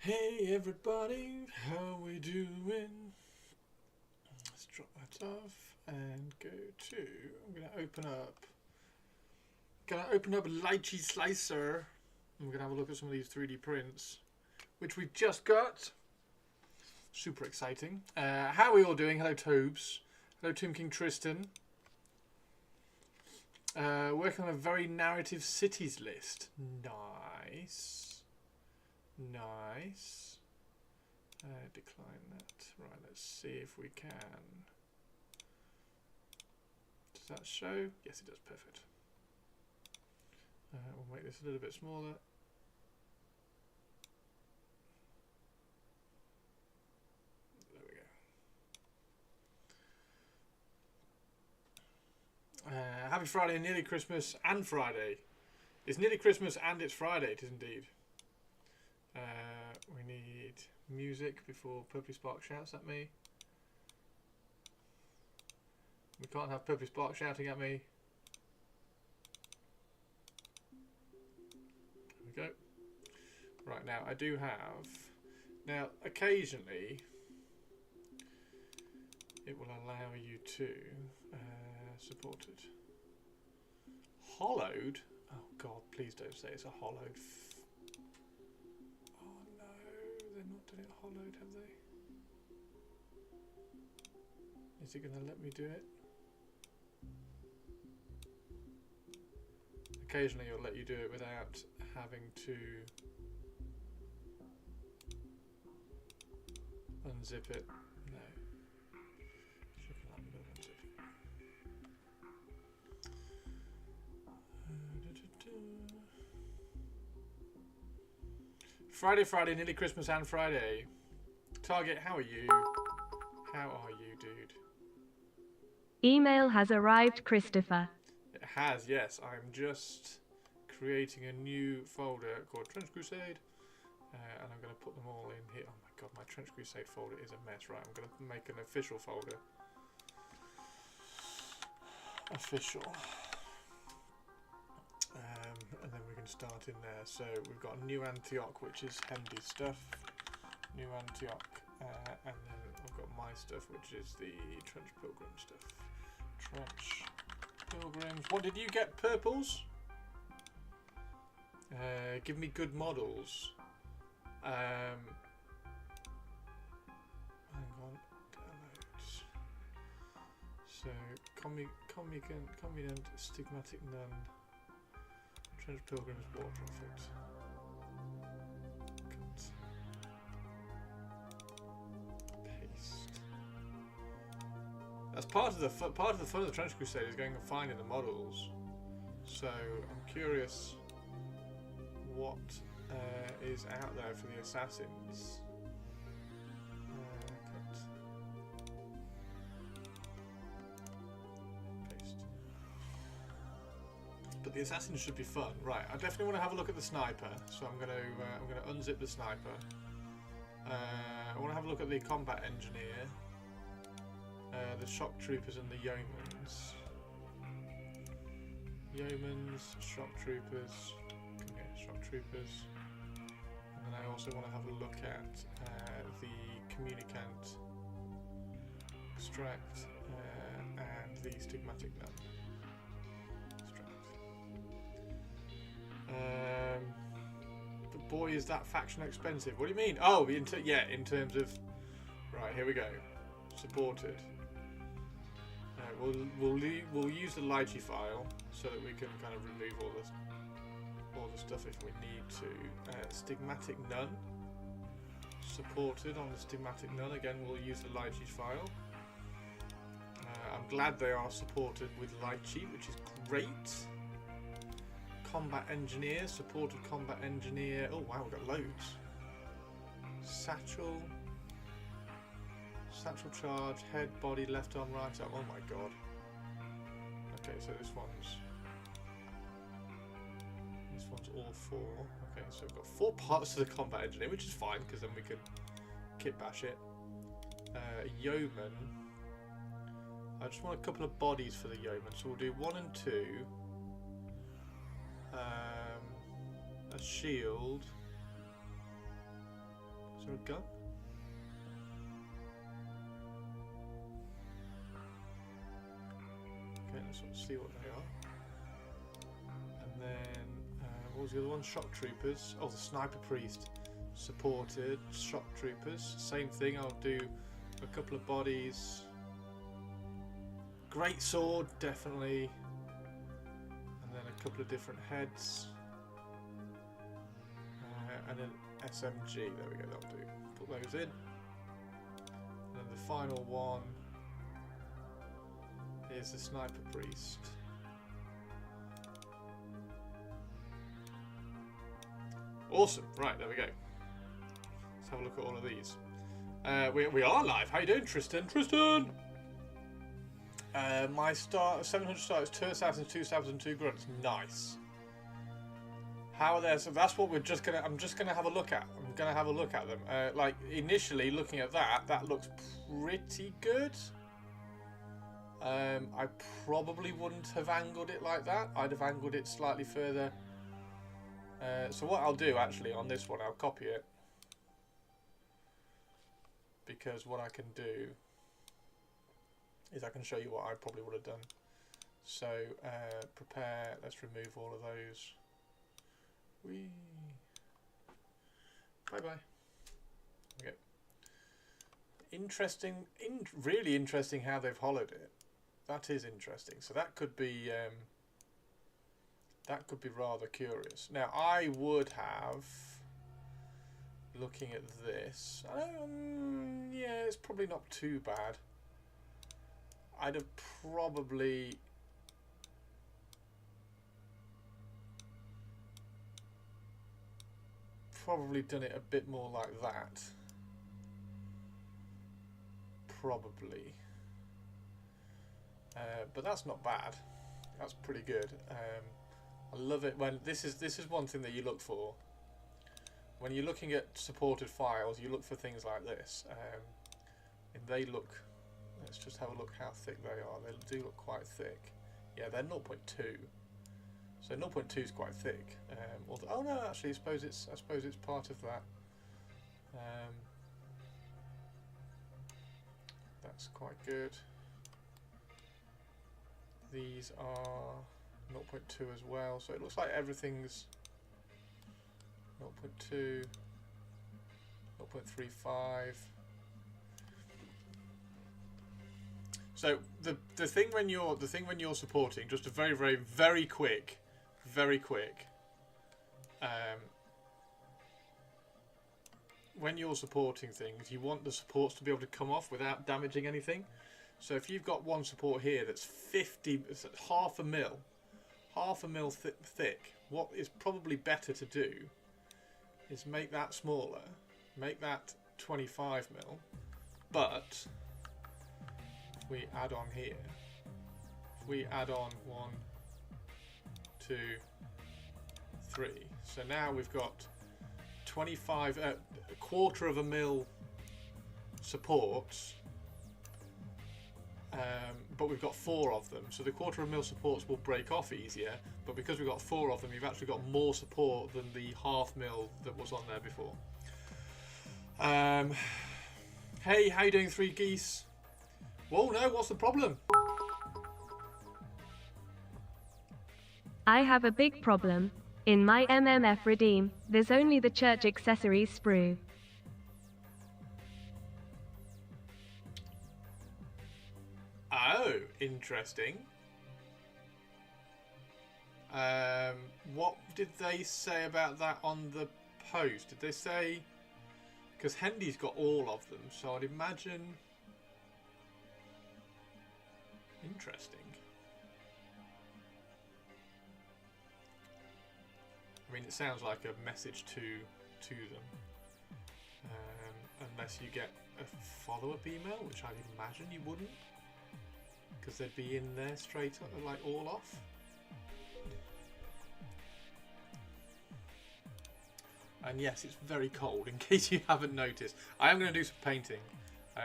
Hey everybody, how we doing? Let's drop that off and go to, I'm going to open up Lychee Slicer. And we're going to have a look at some of these 3D prints, which we've just got. Super exciting. How are we all doing? Hello Tobes. Hello Tomb King Tristan. Working on a very narrative cities list. Nice. Nice. Decline that. Right, let's see if we can. Does that show? Yes, it does. Perfect. We'll make this a little bit smaller. There we go. Happy Friday, nearly Christmas and Friday. It's nearly Christmas and it's Friday, it is indeed. We need music before Purpley Spark shouts at me. We can't have Purpley Spark shouting at me. There we go. Right, now I do have... Now, occasionally, it will allow you to support it. Hollowed? Oh God, please don't say it's a hollowed... They've not done it hollowed, have they? Is it going to let me do it? Occasionally it'll let you do it without having to unzip it. No. Should let me unzip it. Friday, nearly Christmas and Friday. Target, how are you? How are you, dude? Email has arrived, Christopher. It has, yes. I'm just creating a new folder called Trench Crusade. And I'm going to put them all in here. Oh my God, my Trench Crusade folder is a mess. Right, I'm going to make an official folder. Official. And then we can start in there. So we've got New Antioch, which is Hendy's stuff. New Antioch. And then I've got my stuff, which is the Trench Pilgrim stuff. Trench Pilgrims. What did you get? Purples? Give me good models. Hang on. Downloads. So, Commandant, Stigmatic Nun. Trench Pilgrims, War Prophet. Cut. Paste. That's part of the fun of the Trench Crusade is going and finding the models. So I'm curious what is out there for the assassins. Cut. Paste. But the assassins should be fun, right? I definitely want to have a look at the sniper, so I'm gonna unzip the sniper. I want to have a look at the combat engineer, the shock troopers, and the yeomans. Yeomans, shock troopers. Come here, shock troopers. And then I also want to have a look at the communicant, extract, and the stigmatic nun. But boy, is that faction expensive. What do you mean? Oh, in terms of... Right, here we go. Supported. We'll use the Lychee file so that we can kind of remove all the stuff if we need to. Stigmatic Nun. Supported on the Stigmatic Nun. Again, we'll use the Lychee file. I'm glad they are supported with Lychee, which is great. Combat Engineer, supported Combat Engineer. Oh wow, we've got loads. Satchel charge, head, body, left arm, right arm. Oh my God. Okay, so this one's all four. Okay, so we've got 4 parts to the Combat Engineer, which is fine because then we can kit bash it. Yeoman. I just want a couple of bodies for the Yeoman, so we'll do 1 and 2. A shield, Is there a gun? Okay, let's sort of see what they are. And then, what was the other one? Shock troopers. Oh, the sniper priest. Supported. Shock troopers. Same thing, I'll do a couple of bodies. Great sword, definitely. And then a couple of different heads. And an SMG. There we go, that'll do. Put those in. And then the final one is the sniper priest. Awesome. Right, there we go. Let's have a look at all of these. We are live. How you doing, Tristan? Tristan! My start 700 start is 2 assassins, 2 stabs, and 2 grunts. Nice. How are they? So that's what I'm just gonna have a look at. I'm gonna have a look at them. Like initially looking at that looks pretty good. I probably wouldn't have angled it like that. I'd have angled it slightly further. So what I'll do actually on this one, I'll copy it. Because what I can do is I can show you what I probably would have done. So prepare, let's remove all of those. Whee. Bye bye. Okay. Interesting, really interesting how they've hollowed it. That is interesting. So that could be rather curious. Now I would have, looking at this, yeah, it's probably not too bad. I'd have probably done it a bit more like that. Probably. But that's not bad. That's pretty good. I love it when this is one thing that you look for. When you're looking at supported files, you look for things like this. And they look, let's just have a look how thick they are. They do look quite thick. Yeah, they're 0.2. So 0.2 is quite thick. Although, oh no, actually, I suppose it's part of that. That's quite good. These are 0.2 as well, so it looks like everything's 0.2, 0.35. So the thing when you're supporting, just a very quick. When you're supporting things, you want the supports to be able to come off without damaging anything. So if you've got one support here that's half a mil thick, what is probably better to do is make that smaller, make that 25 mil, but if we add on here, if we add on 1, 2, 3, so now we've got 25, a quarter of a mil supports, but we've got 4 of them, so the quarter of a mil supports will break off easier, but because we've got 4 of them, you've actually got more support than the half mil that was on there before. Hey, how you doing, 3 geese? Whoa, no, what's the problem? I have a big problem. In my MMF redeem, there's only the church accessories sprue. Oh, interesting. What did they say about that on the post? Did they say... Because Hendy's got all of them, so I'd imagine... Interesting. I mean, it sounds like a message to them. Unless you get a follow-up email, which I'd imagine you wouldn't. Because they'd be in there straight up, like all off. And yes, it's very cold, in case you haven't noticed. I am going to do some painting.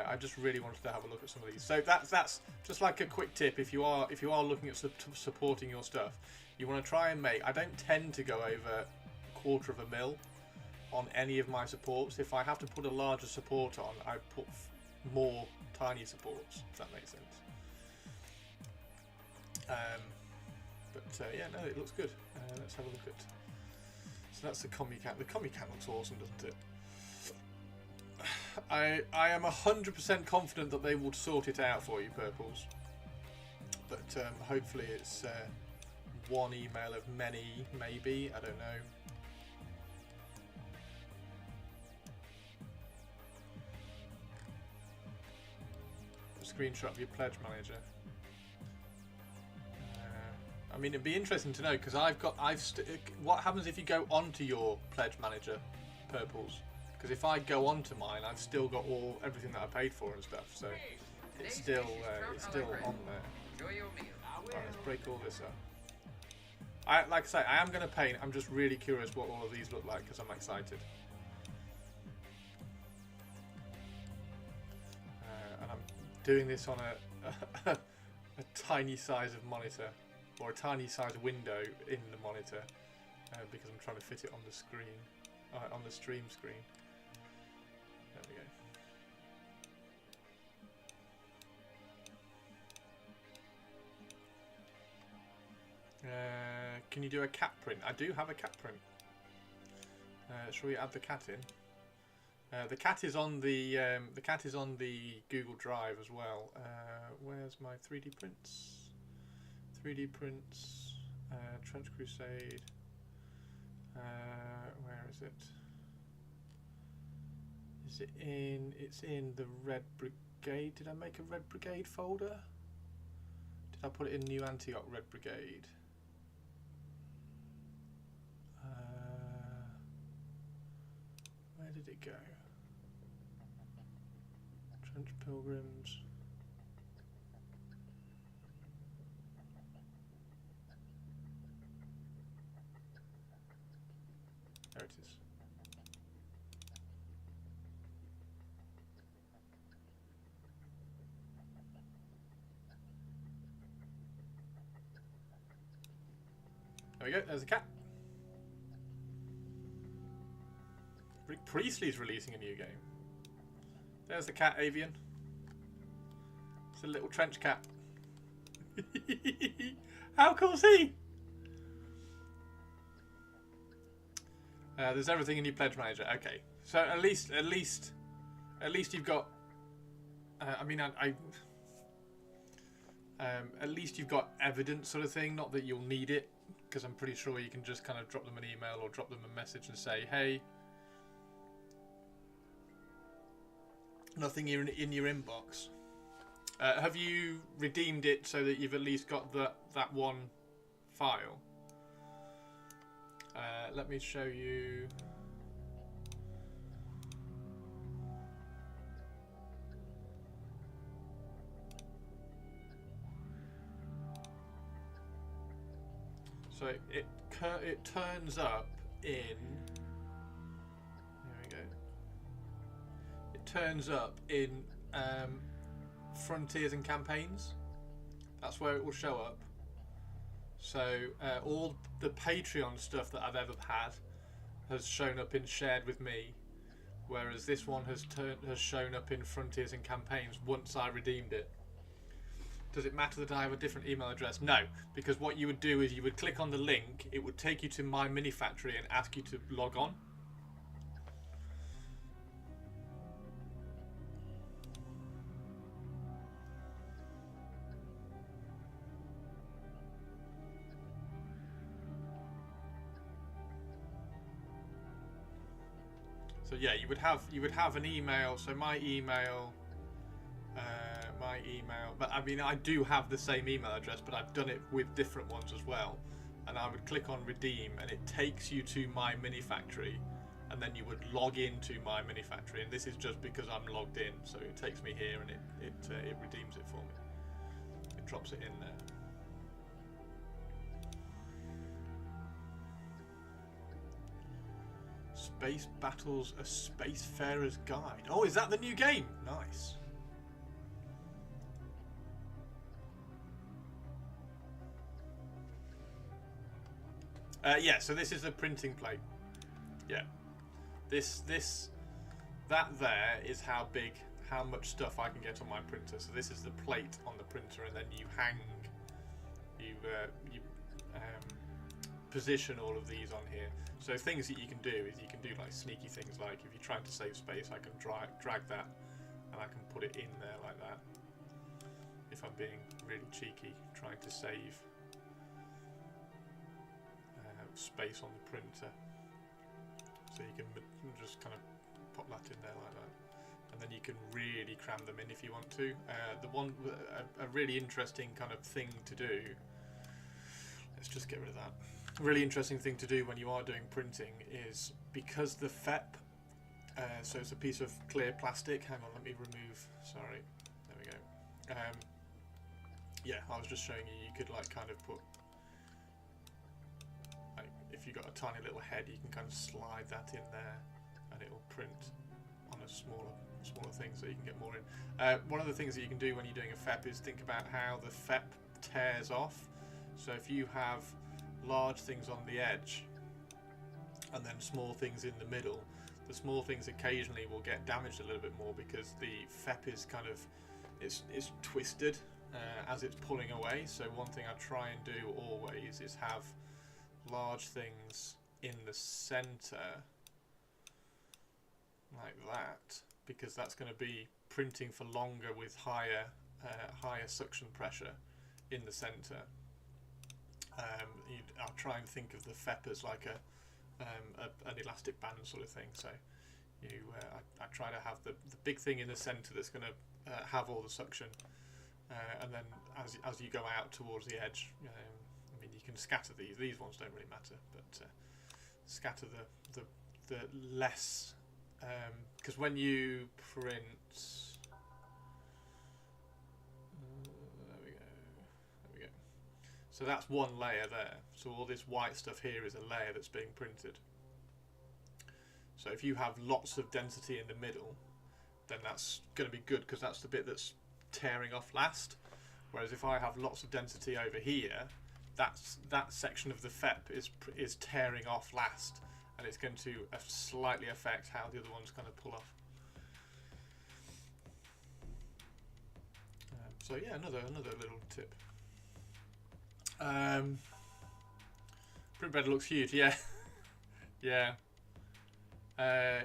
I just really wanted to have a look at some of these. So that's just like a quick tip. If you are looking at supporting your stuff, you want to try and make. I don't tend to go over a quarter of a mil. on any of my supports. If I have to put a larger support on, I put more tiny supports, if that makes sense. Yeah, no, it looks good. Let's have a look at. So that's the commie cat. The commie cat looks awesome, doesn't it? I am 100% confident that they will sort it out for you, purples. But hopefully it's one email of many, maybe. I don't know. Screenshot of your pledge manager. I mean, it'd be interesting to know because what happens if you go onto your pledge manager, purples? Because if I go onto mine, I've still got everything that I paid for and stuff. So it's still on there. Right, let's break all this up. Like I say, I am going to paint. I'm just really curious what all of these look like because I'm excited. And I'm doing this on a tiny size of monitor. Or a tiny size window in the monitor because I'm trying to fit it on the screen, on the stream screen. There we go. Can you do a cat print? I do have a cat print. Shall we add the cat in? The cat is on the Google Drive as well. Where's my 3D prints? 3D prints, Trench Crusade, where is it? Is it in, it's in the Red Brigade. Did I make a Red Brigade folder? Did I put it in New Antioch Red Brigade? Where did it go? Trench Pilgrims. There it is. There we go, there's a cat. Rick Priestley's releasing a new game. There's the cat, Avian. It's a little trench cat. How cool is he? There's everything in your pledge manager. Okay, so at least you've got. I mean, at least you've got evidence, sort of thing. Not that you'll need it, because I'm pretty sure you can just kind of drop them an email or drop them a message and say, "Hey, nothing in your inbox. Have you redeemed it so that you've at least got that one file?" Let me show you. So it turns up in. Here we go. It turns up in Frontiers and Campaigns. That's where it will show up. So all the Patreon stuff that I've ever had has shown up in Shared with Me, whereas this one has shown up in Frontiers and Campaigns once I redeemed it. Does it matter that I have a different email address? No, because what you would do is you would click on the link, it would take you to My Mini Factory and ask you to log on. So yeah, you would have an email. So my email, but I mean I do have the same email address, but I've done it with different ones as well. And I would click on redeem, and it takes you to My Mini Factory, and then you would log into My Mini Factory. And this is just because I'm logged in, so it takes me here and it redeems it for me. It drops it in there. Space Battles: A Spacefarer's Guide. Oh, is that the new game? Nice. Yeah, so this is the printing plate. Yeah. That there is how much stuff I can get on my printer. So this is the plate on the printer, and then you position all of these on here. So things that you can do is you can do like sneaky things, like if you're trying to save space, I can drag that and I can put it in there like that. If I'm being really cheeky, trying to save space on the printer, so you can just kind of pop that in there like that, and then you can really cram them in if you want to. A really interesting kind of thing to do. Let's just get rid of that. A really interesting thing to do when you are doing printing is, because the FEP, so it's a piece of clear plastic. Hang on, let me remove. Sorry, there we go. Yeah, I was just showing you. You could like kind of put. If you've got a tiny little head, you can kind of slide that in there and it will print on a smaller thing, so you can get more in. One of the things that you can do when you're doing a FEP is think about how the FEP tears off. So if you have large things on the edge and then small things in the middle, the small things occasionally will get damaged a little bit more because the FEP is kind of it's twisted as it's pulling away. So one thing I try and do always is have large things in the center like that, because that's going to be printing for longer with higher suction pressure in the center. I'll try and think of the FEP as like an elastic band sort of thing. So I try to have the big thing in the center that's going to have all the suction, and then as you go out towards the edge, you can scatter these. These ones don't really matter, but scatter the less, because when you print, there we go. So that's one layer there. So all this white stuff here is a layer that's being printed. So if you have lots of density in the middle, then that's going to be good, because that's the bit that's tearing off last. Whereas if I have lots of density over here, that section of the FEP is tearing off last, and it's going to slightly affect how the other one's going to pull off. So yeah, another little tip. Print bed looks huge. Yeah, yeah.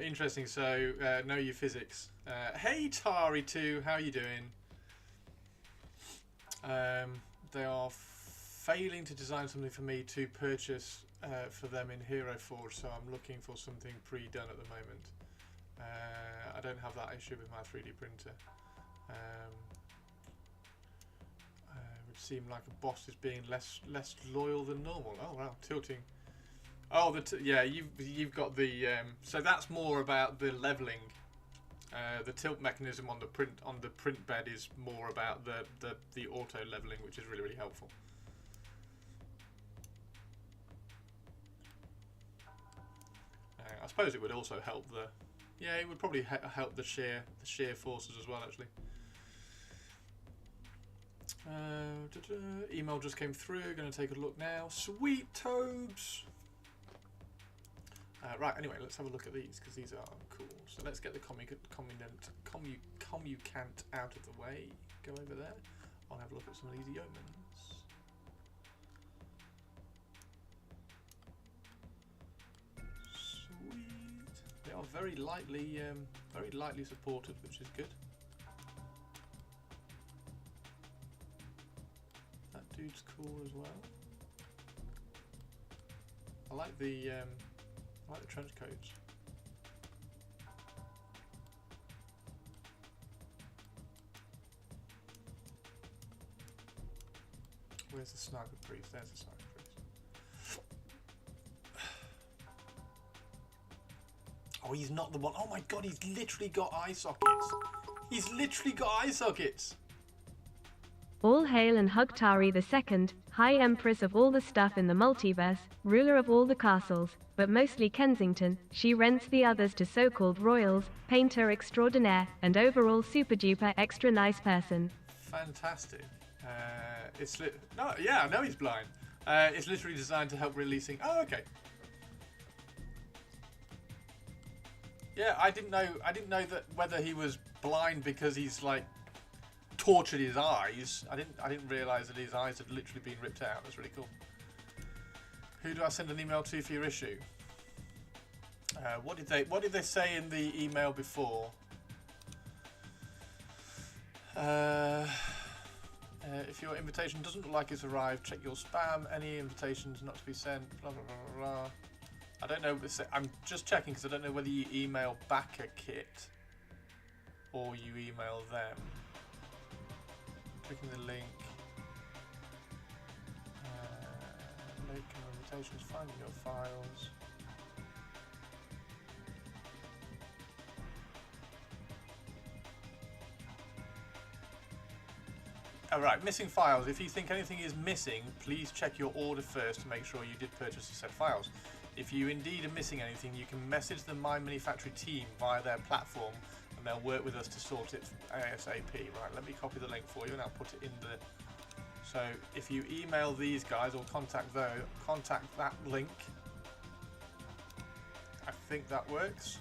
Interesting. So know your physics. Hey Tari2, how are you doing? They are failing to design something for me to purchase for them in Hero Forge, so I'm looking for something pre-done at the moment. I don't have that issue with my 3D printer. It would seem like a boss is being less loyal than normal. Oh wow, tilting. Oh, yeah, you've got the so that's more about the leveling. The tilt mechanism on the print bed is more about the auto leveling, which is really helpful. I suppose it would also help it would probably help the shear forces as well, actually. Email just came through. Going to take a look now. Sweet Tobes. Right. Anyway, let's have a look at these, because these are cool. So let's get the commute cant out of the way. Go over there. I'll have a look at some of these yeomans. Sweet. They are very lightly supported, which is good. That dude's cool as well. I like the trench coats. Where's the sniper priest? There's the sniper priest. Oh, he's not the one. Oh my god, he's literally got eye sockets. He's literally got eye sockets. All hail and hug Tari II, High Empress of all the stuff in the multiverse, ruler of all the castles, but mostly Kensington. She rents the others to so-called royals, painter extraordinaire, and overall super-duper extra nice person. Fantastic. I know he's blind. It's literally designed to help releasing. Oh, okay. Yeah, I didn't know that whether he was blind because he's like tortured his eyes. I didn't realise that his eyes had literally been ripped out. That's really cool. Who do I send an email to for your issue? What did they say in the email before? If your invitation doesn't look like it's arrived, check your spam. Any invitations not to be sent. Blah blah blah blah. I don't know. I'm just checking because I don't know whether you email back a kit or you email them. Clicking the link. Link invitations. Finding your files. Alright, missing files. If you think anything is missing, please check your order first to make sure you did purchase the said files. If you indeed are missing anything, you can message the My Manufactory team via their platform and they'll work with us to sort it ASAP. Right, let me copy the link for you and I'll put it in the... So if you email these guys or contact that link, I think that works.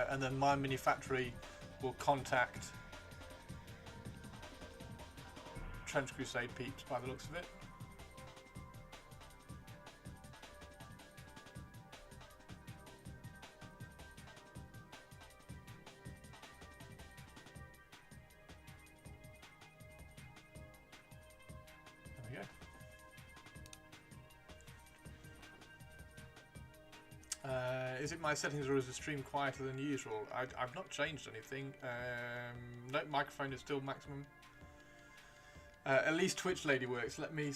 And then My Manufactory will contact Trench Crusade peeps by the looks of it. There we go. Is it my settings or is the stream quieter than usual? I've not changed anything. No, microphone is still maximum. At least Twitch Lady works. Let me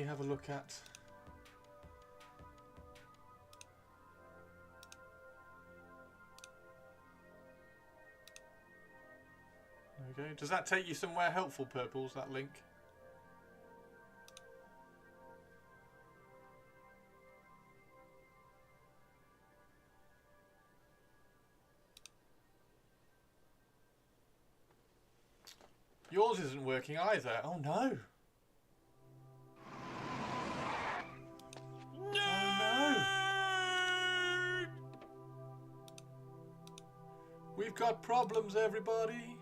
have a look at. There we go. Does that take you somewhere helpful, Purples? That link. Yours isn't working either. Oh no. No. Oh no. We've got problems, everybody.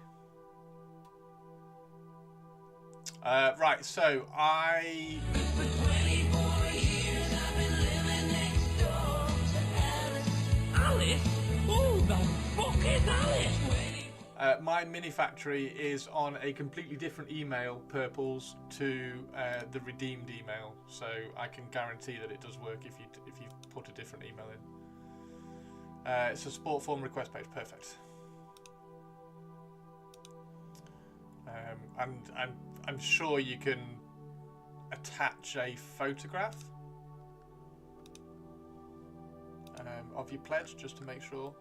Right, so I... For 24 years I've been living next door to Alice. Alice? Who the fuck is Alice? My Manufactory is on a completely different email, Purples, to the redeemed email, so I can guarantee that it does work if you put a different email in. It's a support form request page, perfect. And I'm sure you can attach a photograph of your pledge just to make sure.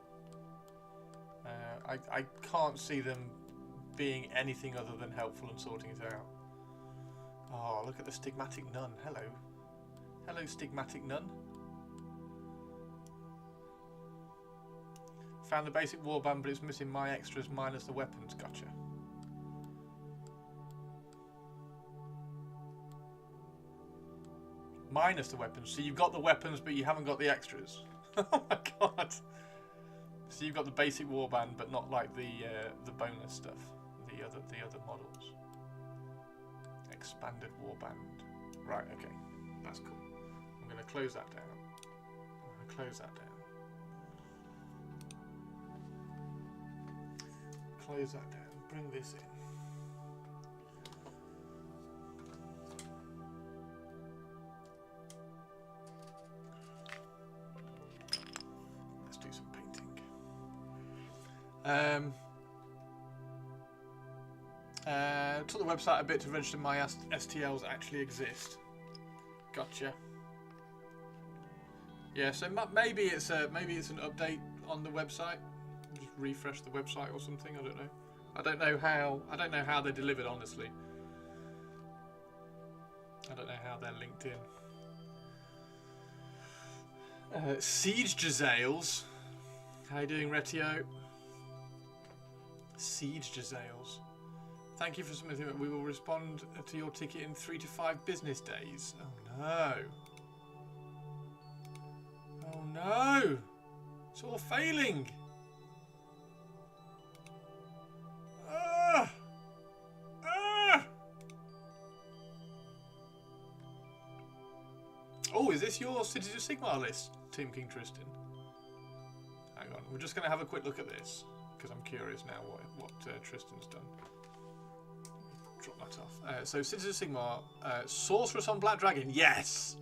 I can't see them being anything other than helpful and sorting it out. Oh, look at the Stigmatic Nun. Hello. Hello, Stigmatic Nun. Found the basic warband, but it's missing my extras minus the weapons. Gotcha. Minus the weapons. So you've got the weapons, but you haven't got the extras. Oh my god. So you've got the basic warband, but not like the bonus stuff, the other models. Expanded warband. Right. Okay. That's cool. I'm going to close that down. I'm going to close that down. Close that down. Bring this in. Took the website a bit to register my STLs actually exist. Gotcha. Yeah, so maybe it's an update on the website. Just refresh the website or something. I don't know. I don't know how they're delivered, honestly. I don't know how they're linked in. Siege Jazales. How you doing, Retio? Siege Jazales. Thank you for submitting it. We will respond to your ticket in 3 to 5 business days. Oh no. Oh no. It's all failing. Oh, is this your Cities of Sigmar list, Team King Tristan? Hang on, we're just going to have a quick look at this, because I'm curious now what Tristan's done. Drop that off. So, Cities of Sigmar, Sorceress on Black Dragon, yes!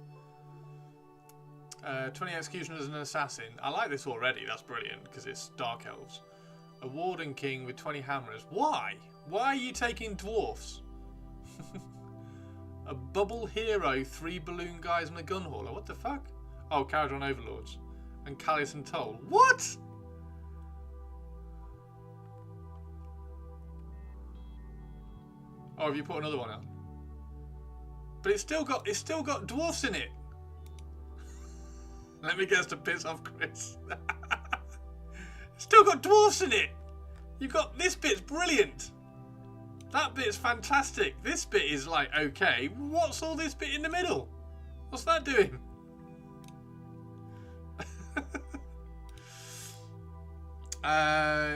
20 Executioners and an Assassin. I like this already, that's brilliant, because it's Dark Elves. A Warden King with 20 Hammers. Why? Why are you taking Dwarfs? A Bubble Hero, 3 Balloon Guys and a Gun Hauler. What the fuck? Oh, Caradron Overlords. And Callius and Toll. What? Oh, have you put another one out? But it's still got dwarfs in it. Let me guess to piss off Chris. It's still got dwarfs in it. You got this bit's brilliant. That bit's fantastic. This bit is like okay. What's all this bit in the middle? What's that doing?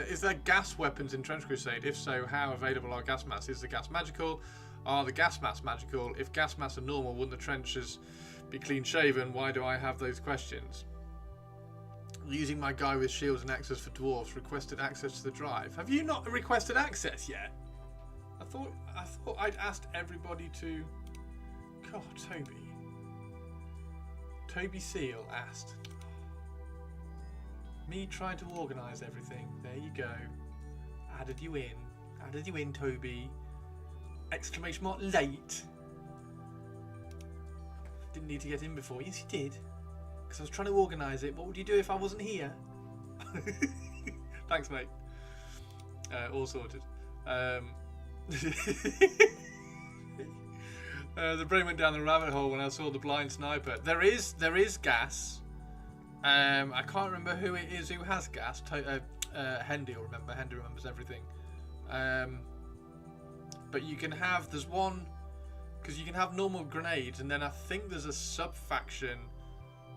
Is there gas weapons in Trench Crusade? If so, how available are gas masks? Is the gas magical? Are the gas masks magical? If gas masks are normal, wouldn't the trenches be clean shaven? Why do I have those questions? Using my guy with shields and axes for dwarves. Requested access to the drive. Have you not requested access yet? I thought I'd asked everybody to. God, Toby Seal asked. Me trying to organise everything. There you go. Added you in, Toby. Exclamation mark late. Didn't need to get in before. Yes, you did. Because I was trying to organise it. What would you do if I wasn't here? Thanks, mate. All sorted. The brain went down the rabbit hole when I saw the blind sniper. There is gas. I can't remember who it is who has gas. Hendy will remember. Hendy remembers everything. But you can have, there's one, because you can have normal grenades, and then I think there's a sub-faction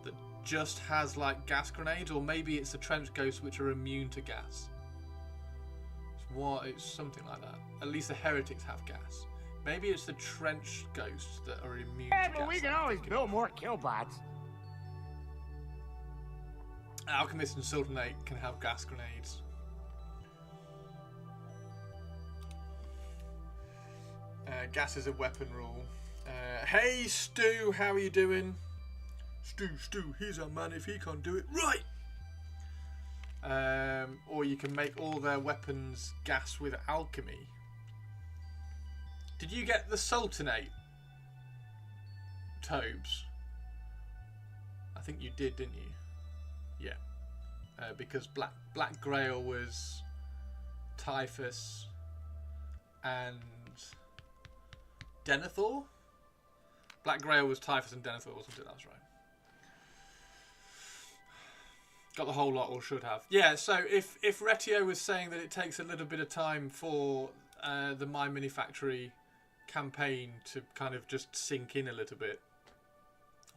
that just has like gas grenades, or maybe it's the trench ghosts which are immune to gas. It's something like that. At least the heretics have gas. Maybe it's the trench ghosts that are immune to gas. But we can always build more killbots. Alchemist and Sultanate can have gas grenades. Gas is a weapon rule. Hey Stu, how are you doing? Stu, he's our man if he can't do it right. Or you can make all their weapons gas with alchemy. Did you get the Sultanate, Tobes? I think you did, didn't you? Yeah, because Black Grail was Typhus and Denethor. Black Grail was Typhus and Denethor, wasn't it? That's right. Got the whole lot, or should have. Yeah. So if Retio was saying that it takes a little bit of time for the My Mini Factory campaign to kind of just sink in a little bit,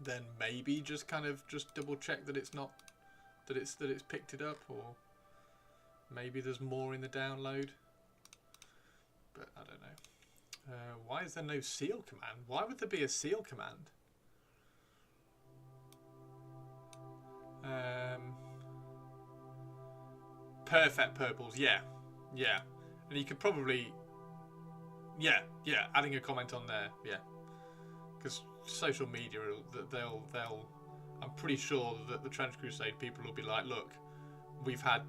then maybe just kind of just double check that it's not. That it's picked it up, or maybe there's more in the download. But I don't know. Why is there no seal command? Why would there be a seal command? Perfect purples, yeah. And you could probably, yeah. Adding a comment on there, yeah. Because social media, they'll. I'm pretty sure that the Trench Crusade people will be like, look, we've had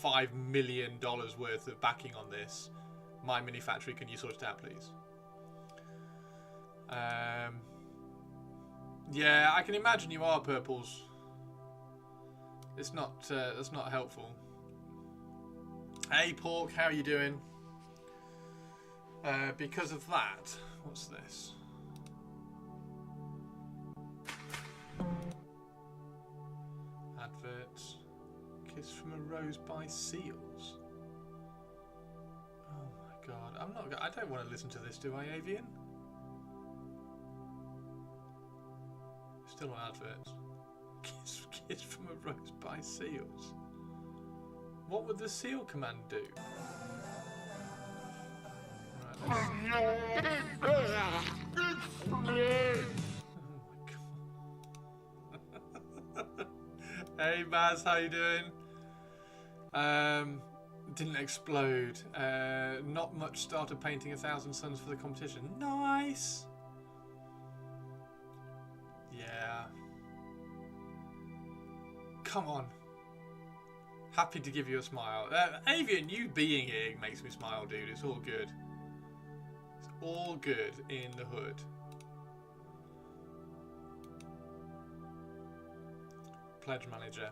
$5 million worth of backing on this. My Mini Factory, can you sort it out, please? Yeah, I can imagine you are purples. It's not, that's not helpful. Hey, Pork, how are you doing? Because of that, what's this? Adverts. Kiss from a Rose by Seals. Oh my god. I don't want to listen to this, do I, Avian? Still on adverts. Kiss from a Rose by Seals. What would the seal command do? Right, oh my god. Hey Baz, how you doing? Didn't explode. Not much. Started painting 1,000 suns for the competition. Nice. Yeah. Come on. Happy to give you a smile. Avian, you being here makes me smile, dude. It's all good. It's all good in the hood. Pledge manager.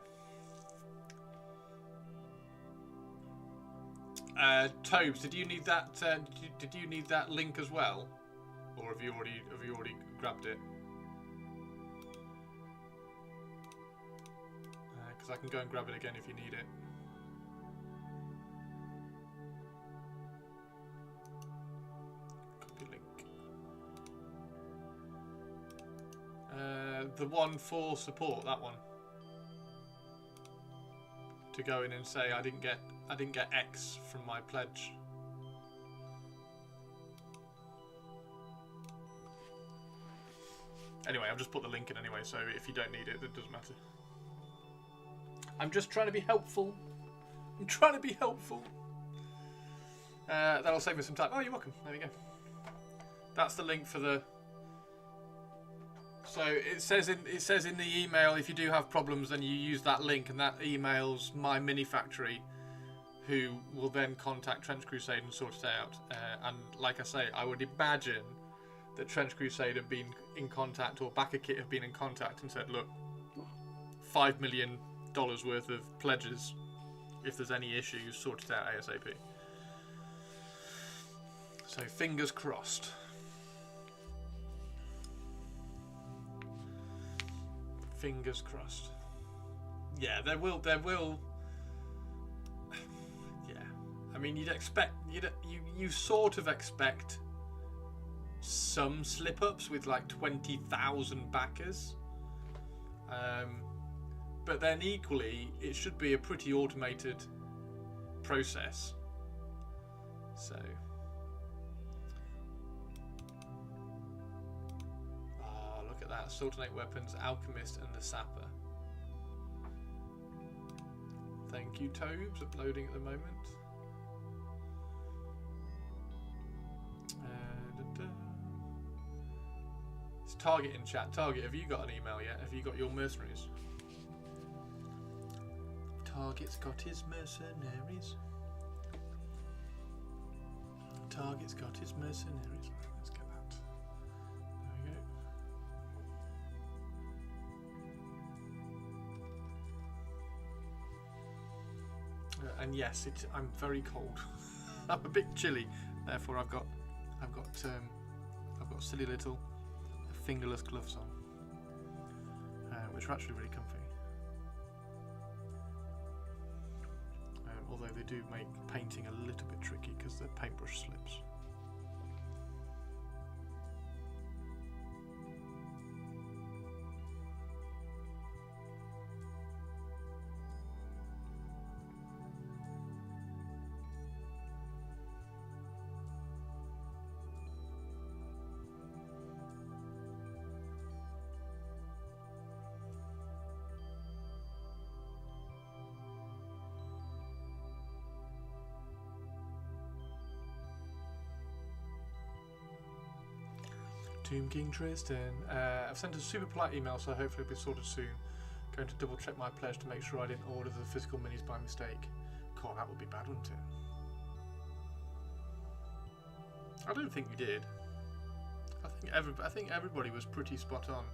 Tobes, did you need that? Did you need that link as well, or have you already grabbed it? Because I can go and grab it again if you need it. Copy link. The one for support, that one. To go in and say I didn't get X from my pledge. Anyway, I've just put the link in anyway, so if you don't need it, it doesn't matter. I'm just trying to be helpful. I'm trying to be helpful. That'll save me some time. Oh, you're welcome. There we go. That's the link for the. So it says in the email, if you do have problems, then you use that link, and that emails my mini factory, who will then contact Trench Crusade and sort it out. And like I say, I would imagine that Trench Crusade have been in contact, or Backer Kit have been in contact and said, look, $5 million worth of pledges. If there's any issues, sort it out ASAP. So fingers crossed. Fingers crossed. Yeah, there will. Yeah, I mean, you sort of expect some slip-ups with like 20,000 backers, but then equally, it should be a pretty automated process. So. That Sultanate Weapons, Alchemist, and the Sapper. Thank you, Tobes. Uploading at the moment. It's Target in chat. Target, have you got an email yet? Have you got your mercenaries? Target's got his mercenaries. Target's got his mercenaries. Let's get that. There we go. And yes, I'm very cold. I'm a bit chilly, therefore I've got silly little fingerless gloves on, which are actually really comfy. Although they do make painting a little bit tricky because the paintbrush slips. Tomb King Tristan. I've sent a super polite email, so hopefully it'll be sorted soon. Going to double check my pledge to make sure I didn't order the physical minis by mistake. God, that would be bad, wouldn't it? I don't think you did. I think everybody was pretty spot on.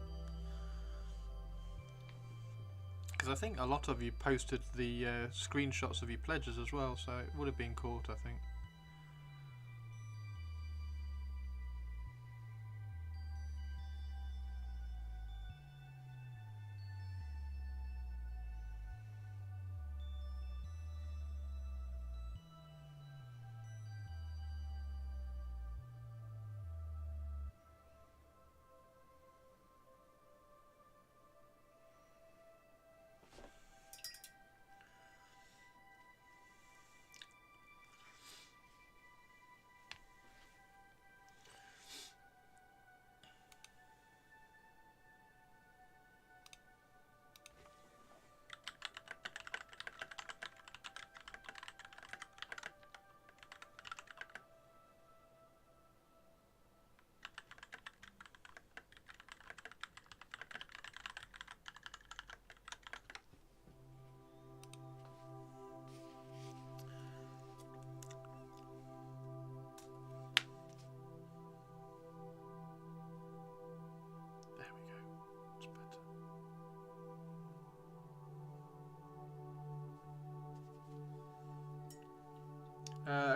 Because I think a lot of you posted the screenshots of your pledges as well, so it would have been caught, I think.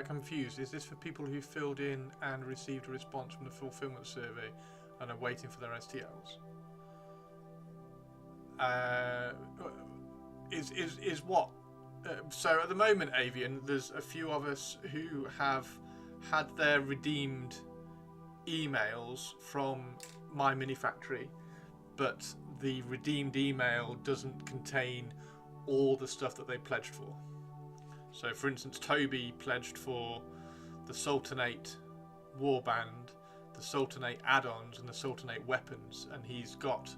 Confused. Is this for people who filled in and received a response from the fulfillment survey and are waiting for their STLs? Is what? So at the moment, Avian, there's a few of us who have had their redeemed emails from My Mini Factory, but the redeemed email doesn't contain all the stuff that they pledged for. So, for instance, Toby pledged for the Sultanate warband, the Sultanate add-ons, and the Sultanate weapons, and he's got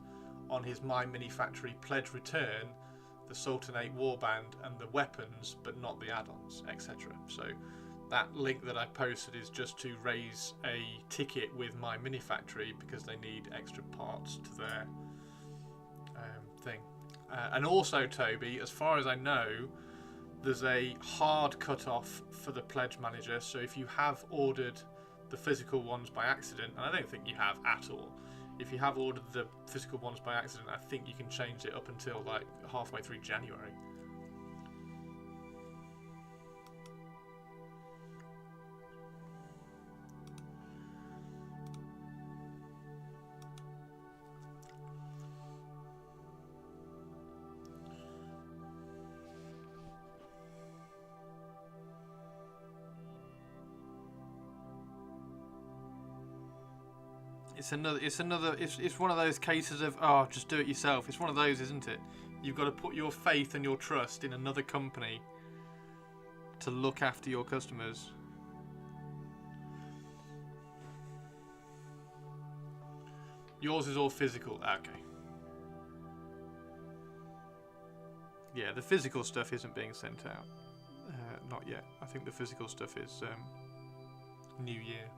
on his My Mini Factory pledge return the Sultanate warband and the weapons, but not the add-ons, etc. So that link that I posted is just to raise a ticket with My Mini Factory because they need extra parts to their thing. And also, Toby, as far as I know, there's a hard cut-off for the pledge manager, so if you have ordered the physical ones by accident, and I don't think you have at all, if you have ordered the physical ones by accident, I think you can change it up until like halfway through January. It's one of those cases of, oh, just do it yourself. It's one of those, isn't it? You've got to put your faith and your trust in another company to look after your customers. Yours is all physical. Okay. Yeah, the physical stuff isn't being sent out. Not yet. I think the physical stuff is New Year.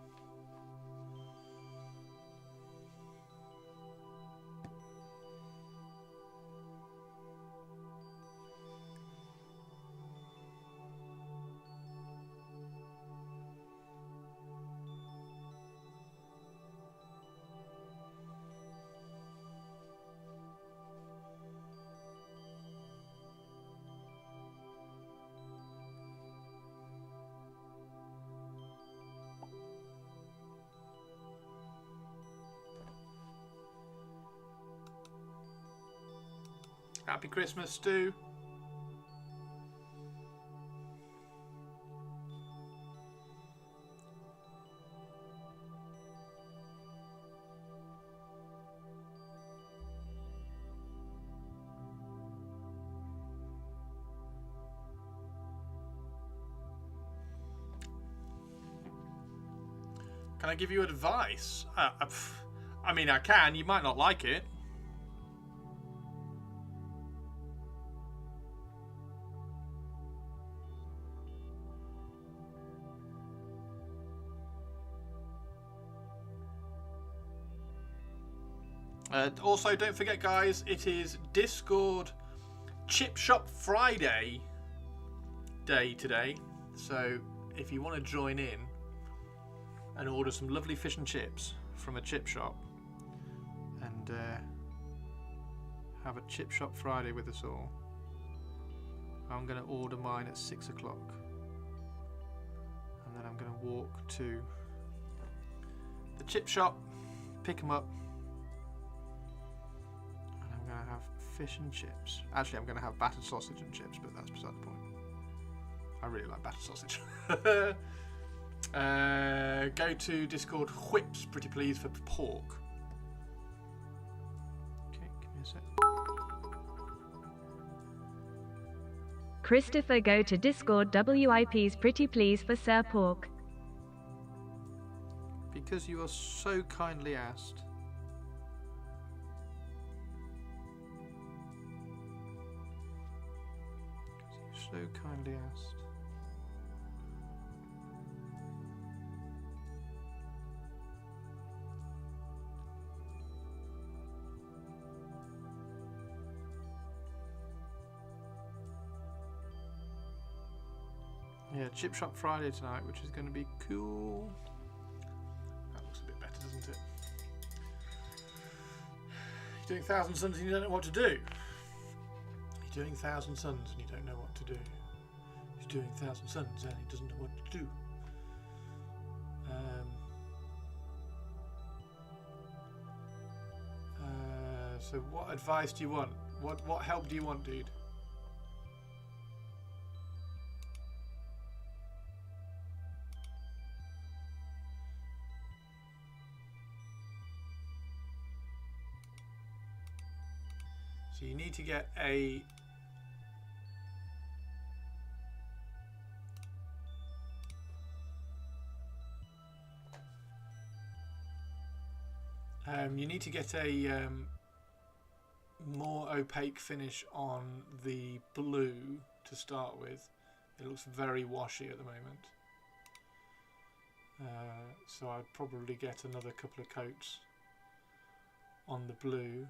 Happy Christmas, Stu. Can I give you advice? I mean, I can. You might not like it. Also, don't forget, guys, it is Discord Chip Shop Friday day today. So if you want to join in and order some lovely fish and chips from a chip shop and have a Chip Shop Friday with us all, I'm going to order mine at 6 o'clock. And then I'm going to walk to the chip shop, pick them up, I'm going to have fish and chips. Actually, I'm going to have battered sausage and chips, but that's beside the point. I really like battered sausage. Go to Discord Whips, pretty please, for pork. Okay, give me a sec. Christopher, go to Discord WIPs, pretty please, for Sir Pork. Because you are so kindly asked. So kindly asked. Yeah, Chip Shop Friday tonight, which is going to be cool. That looks a bit better, doesn't it? You're doing 1,000 Suns and you don't know what to do. You're doing 1,000 Suns and you don't know what to do. He's doing 1,000 Suns and he doesn't know what to do. So what advice do you want? What help do you want, dude? So you need to get a more opaque finish on the blue to start with. It looks very washy at the moment. So I'd probably get another couple of coats on the blue,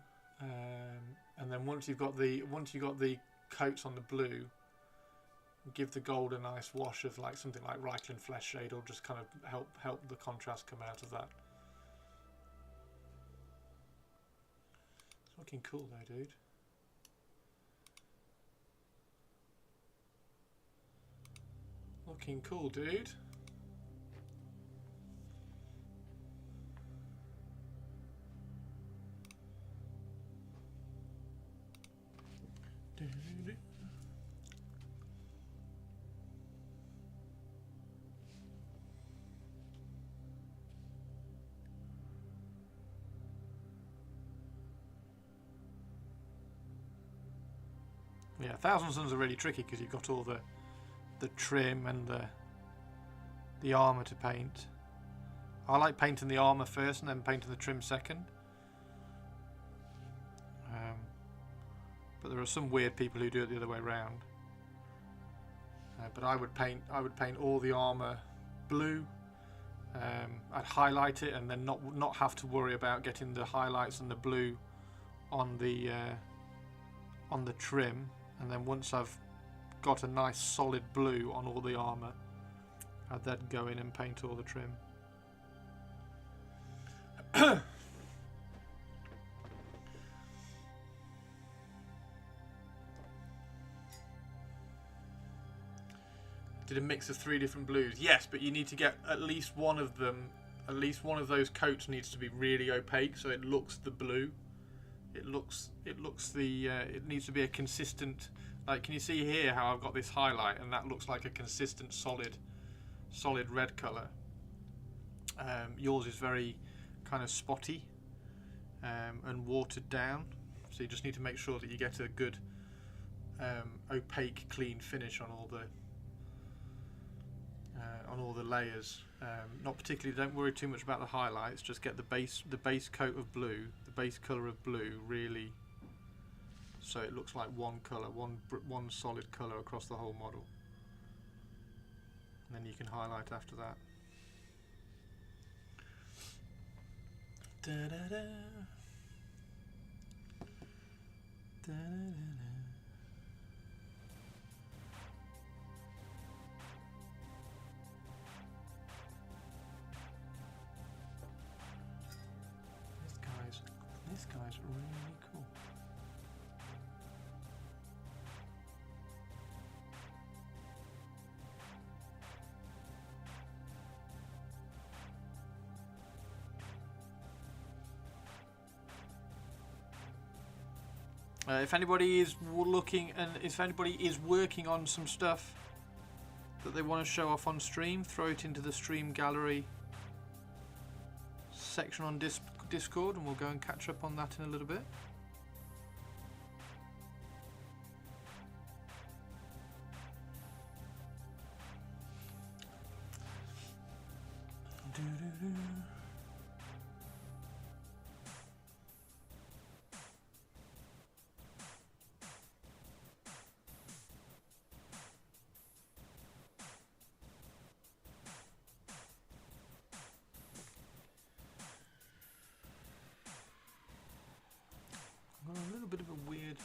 and then once you've got the coats on the blue, give the gold a nice wash of like something like Reichland Flesh Shade, or just kind of help the contrast come out of that. It's looking cool though, dude. Looking cool, dude. Yeah, 1,000 Suns are really tricky because you've got all the trim and the armour to paint. I like painting the armour first and then painting the trim second. But there are some weird people who do it the other way around. But I would paint all the armour blue. I'd highlight it and then not have to worry about getting the highlights and the blue on the trim. And then once I've got a nice solid blue on all the armour, I'd then go in and paint all the trim. Did a mix of 3 different blues. Yes, but you need to get at least one of them. At least one of those coats needs to be really opaque, so it looks the blue. It needs to be a consistent. Like, can you see here how I've got this highlight, and that looks like a consistent, solid red colour. Yours is very kind of spotty and watered down. So you just need to make sure that you get a good opaque, clean finish on all the layers. Not particularly. Don't worry too much about the highlights. Just get the base coat of blue, the base colour of blue, really. So it looks like one colour, one solid colour across the whole model. And then you can highlight after that. Da -da -da. Da -da -da. This guy's really cool. If anybody is looking and if anybody is working on some stuff that they want to show off on stream, throw it into the stream gallery section on Discord, and we'll go and catch up on that in a little bit. A little bit of a weird.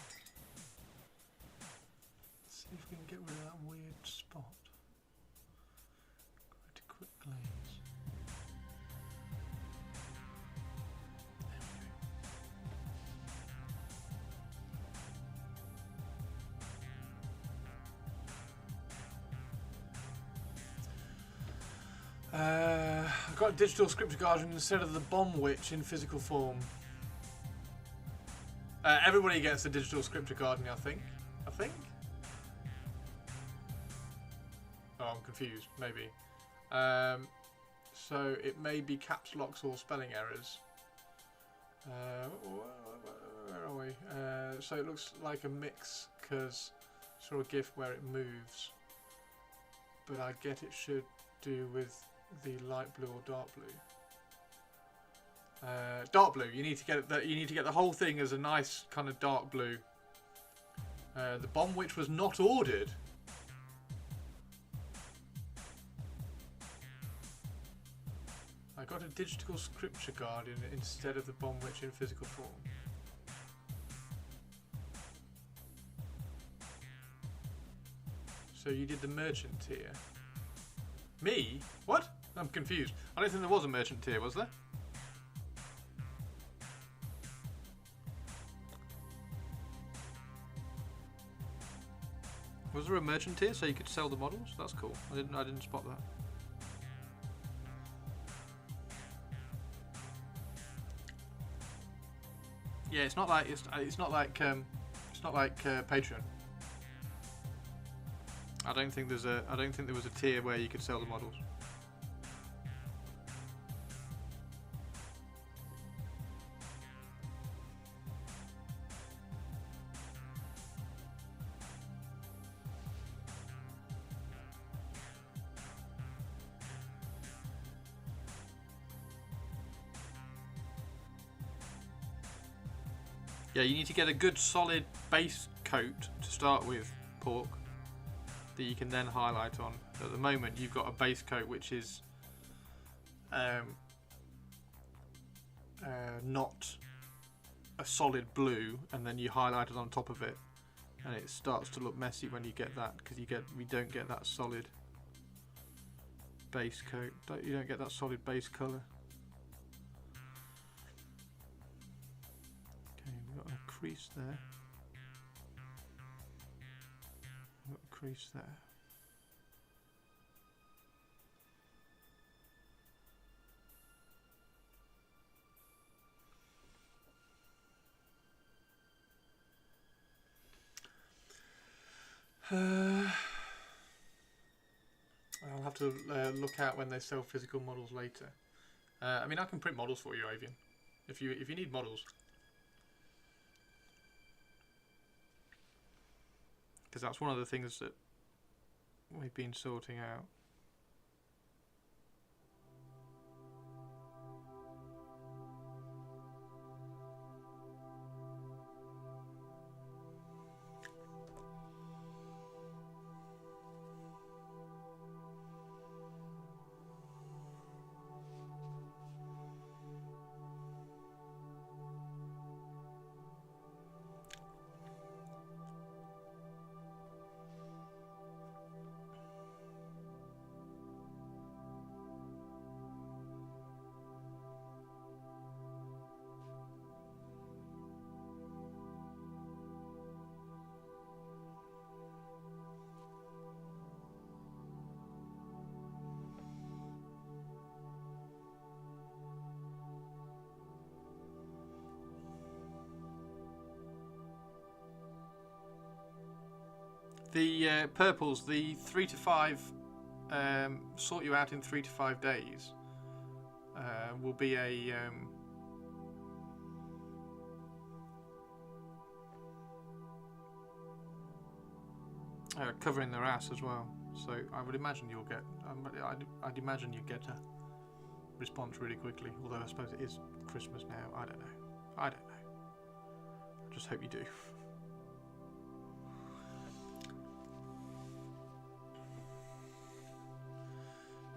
Let's see if we can get rid of that weird spot. Quite a quick glaze. I've got a digital scripture guardian instead of the bomb witch in physical form. Everybody gets a digital scripture guardian, I think. Oh, I'm confused. Maybe. So it may be caps locks or spelling errors. Where are we? So it looks like a mix because I saw a GIF where it moves, but I get it should do with the light blue or dark blue. Dark blue. You need to get the whole thing as a nice kind of dark blue. The bomb witch was not ordered. I got a digital scripture guardian instead of the bomb witch in physical form. So you did the merchant tier. Me? What? I'm confused. I don't think there was a merchant tier, was there? Was there a merchant tier so you could sell the models? That's cool. I didn't spot that. Yeah, it's not like Patreon. I don't think there was a tier where you could sell the models. Yeah, you need to get a good solid base coat to start with, Pork, that you can then highlight on. At the moment, you've got a base coat which is not a solid blue, and then you highlight it on top of it, and it starts to look messy when you get that, because we don't get that solid base coat. You don't get that solid base colour. Crease there. Got a crease there. I'll have to look out when they sell physical models later. I mean, I can print models for you, Avian, if you need models. Because that's one of the things that we've been sorting out. The purples, the 3 to 5, sort you out in 3 to 5 days, will be a covering their ass as well. So I would imagine you'll get. I'd imagine you get a response really quickly. Although I suppose it is Christmas now. I don't know. I just hope you do.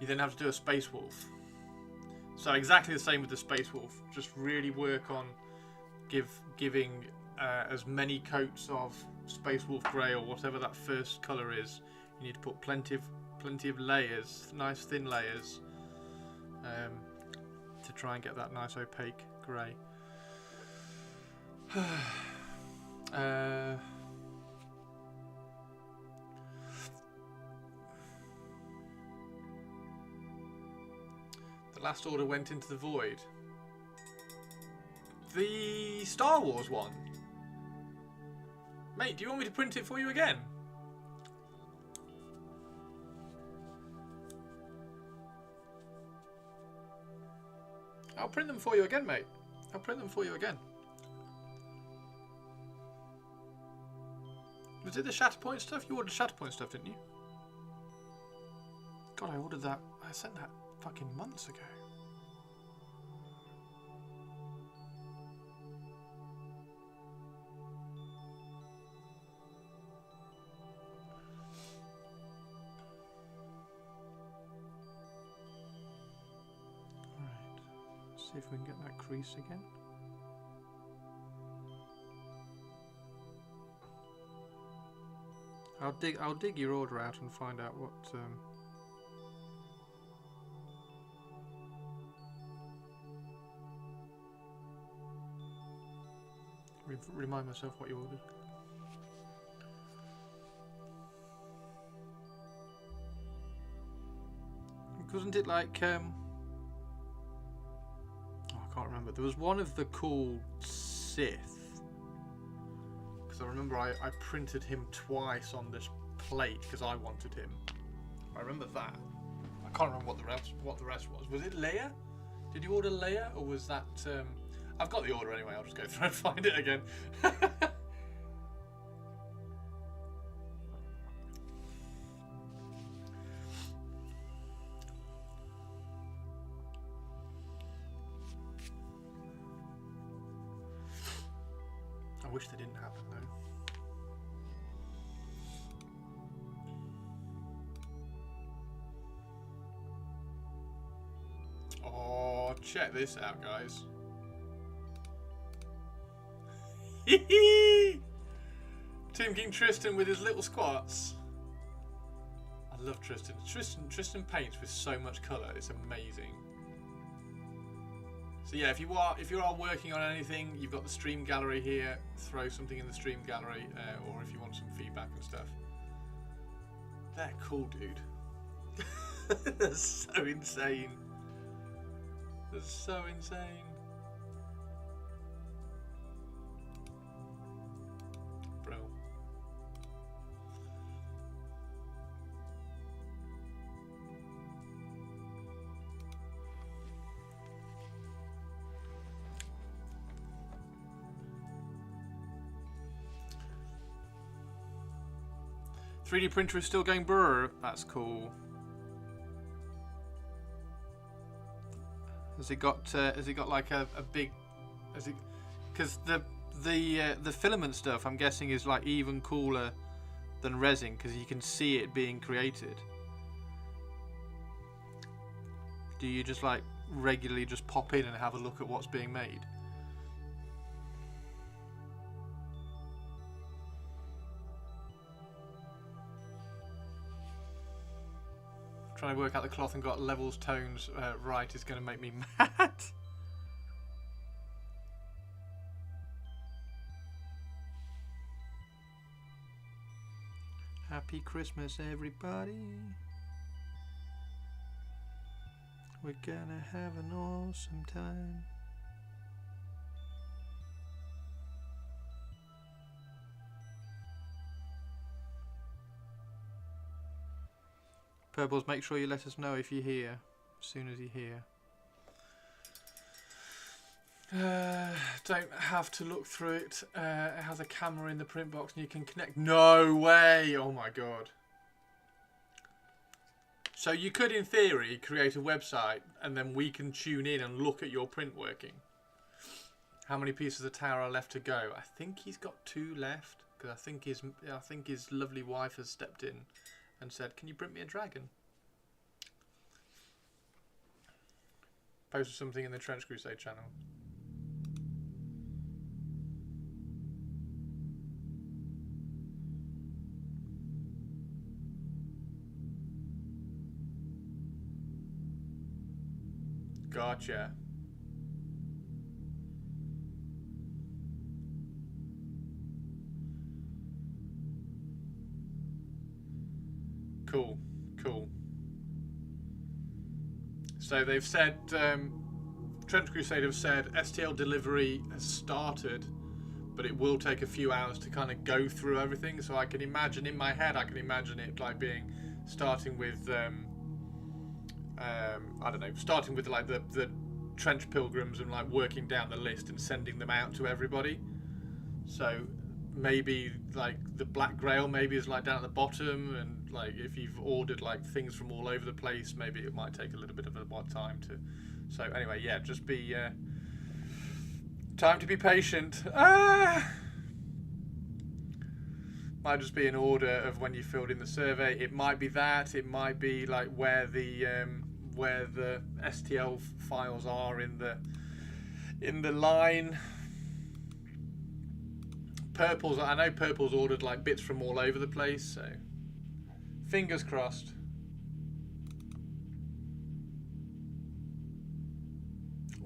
You then have to do a Space Wolf. So exactly the same with the Space Wolf. Just really work on giving as many coats of Space Wolf Grey or whatever that first colour is. You need to put plenty of layers, nice thin layers, to try and get that nice opaque grey. Last order went into the void. The Star Wars one. Mate, do you want me to print it for you again? I'll print them for you again, mate. I'll print them for you again. Was it the Shatterpoint stuff? You ordered Shatterpoint stuff, didn't you? God, I ordered that. I sent that fucking months ago. See if we can get that crease again. I'll dig your order out and find out what remind myself what you ordered. Wasn't it like oh, I can't remember. There was one of the cool Sith, because I remember I printed him twice on this plate because I wanted him. I remember that. I can't remember what the rest was. Was it Leia? Did you order Leia, or was that? I've got the order anyway. I'll just go through and find it again. I wish that didn't happen though. Oh, check this out, guys. Tim King Tristan with his little squats. I love Tristan. Tristan paints with so much colour. It's amazing. So yeah, if you are working on anything, you've got the stream gallery here. Throw something in the stream gallery, or if you want some feedback and stuff. They're cool, dude. That's so insane. That's so insane. Bro. .3D printer is still going brr. That's cool. Has it got like a big? Has it? Because the filament stuff, I'm guessing, is like even cooler than resin because you can see it being created. Do you just like regularly just pop in and have a look at what's being made? Trying to work out the cloth and got levels, tones right is going to make me mad. Happy Christmas, everybody. We're gonna have an awesome time. Purples, make sure you let us know if you're here, as soon as you're here. Don't have to look through it. It has a camera in the print box and you can connect. No way! Oh my god. So you could, in theory, create a website and then we can tune in and look at your print working. How many pieces of tower are left to go? I think he's got 2 left, because I think his lovely wife has stepped in and said, "Can you print me a dragon?" Posted something in the Trench Crusade channel. Gotcha. Cool, cool. So they've said, Trench Crusade have said STL delivery has started, but it will take a few hours to kind of go through everything. So I can imagine, in my head, I can imagine it like starting with, I don't know, starting with like the Trench Pilgrims and like working down the list and sending them out to everybody. So maybe like the Black Grail maybe is like down at the bottom, and like if you've ordered like things from all over the place, maybe it might take a little bit of a time to. So anyway, yeah, just be time to be patient. Might just be an order of when you filled in the survey. It might be that. It might be like where the STL files are in the line. Purple's, I know Purple's ordered like bits from all over the place, so fingers crossed.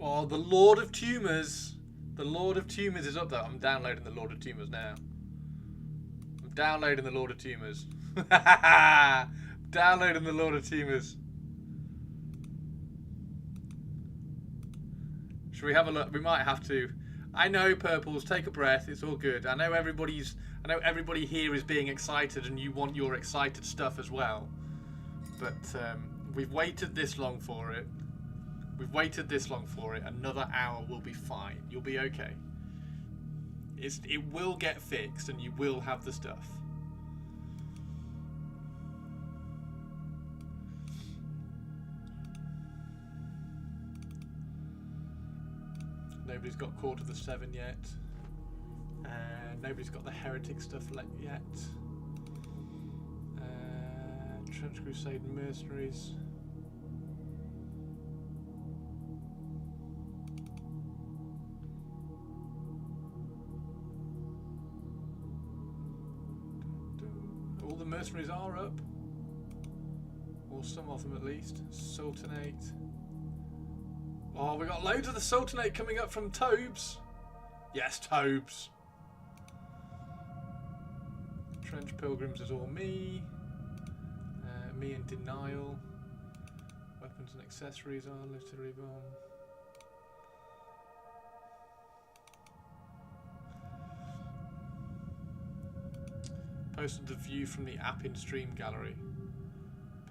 Oh, the Lord of Tumors. The Lord of Tumors is up there. I'm downloading the Lord of Tumors now. I'm downloading the Lord of Tumors. Downloading the Lord of Tumors. Should we have a look? We might have to. I know, Purples, take a breath. It's all good. I know everybody here is being excited, and you want your excited stuff as well. But we've waited this long for it. We've waited this long for it. Another hour will be fine. You'll be okay. It will get fixed, and you will have the stuff. Nobody's got Court of the Seven yet. Nobody's got the Heretic stuff yet. Trench Crusade Mercenaries. All the mercenaries are up. Or some of them at least. Sultanate. Oh, we got loads of the Sultanate coming up from Tobes. Yes, Tobes. Trench Pilgrims is all me. Me in Denial. Weapons and accessories are literary bomb. Posted the view from the app in stream gallery.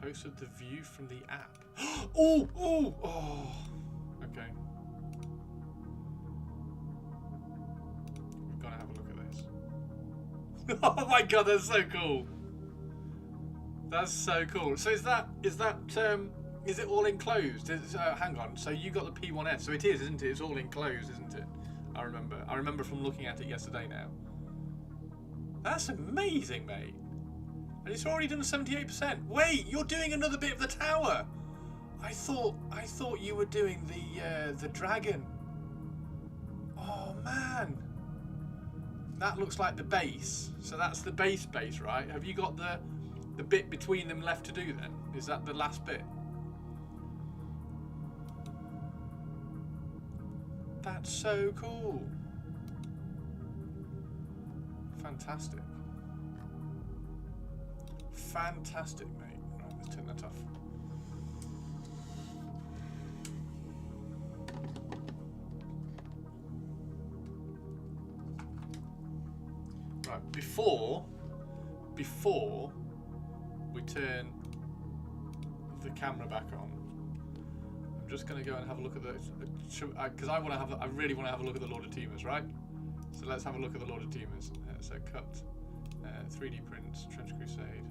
Posted the view from the app. Oh, oh, oh. Okay. We've got to have a look at this. Oh my god, that's so cool. That's so cool. So is it all enclosed? Hang on. So you got the P1S. So it is, isn't it? It's all enclosed, isn't it? I remember from looking at it yesterday now. That's amazing, mate. And it's already done 78%. Wait, you're doing another bit of the tower. I thought you were doing the dragon. Oh man, that looks like the base. So that's the base, right? Have you got the bit between them left to do then? Is that the last bit? That's so cool. Fantastic. Fantastic, mate. Right, let's turn that off. Right, before we turn the camera back on, I'm just going to go and have a look at because I really want to have a look at the Lord of Tumors, right? So let's have a look at the Lord of Tumors. So cut, 3D prints, Trench Crusade,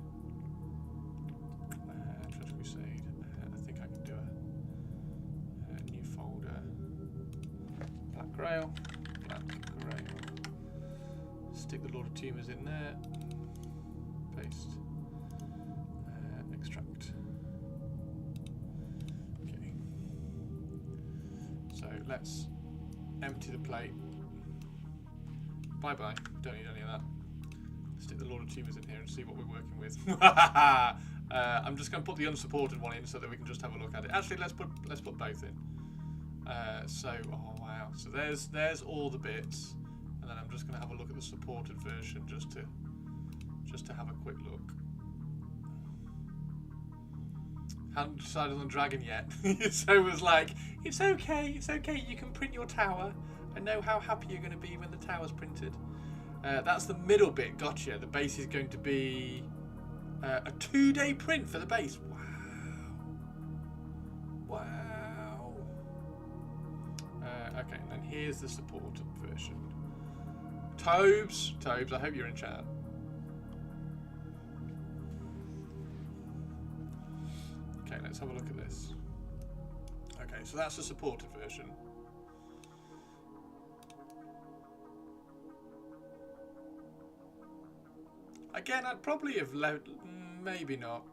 Trench Crusade. I think I can do a new folder. Black Grail, Black Grail. Stick the Lord of Tumors in there. Paste. Extract. Okay. So let's empty the plate. Bye bye. Don't need any of that. Stick the Lord of Tumors in here and see what we're working with. I'm just going to put the unsupported one in so that we can just have a look at it. Actually, let's put both in. Oh wow. So there's all the bits, and then I'm just going to have a look at the supported version just to have a quick look. Hadn't decided on the dragon yet. So it was like, it's okay, you can print your tower. I know how happy you're going to be when the tower's printed. That's the middle bit, gotcha. The base is going to be a 2-day print for the base. Wow. Okay, and then here's the supported version. Tobes, I hope you're in chat. Okay, let's have a look at this. Okay, so that's the supported version. Again, I'd probably have lent, maybe not.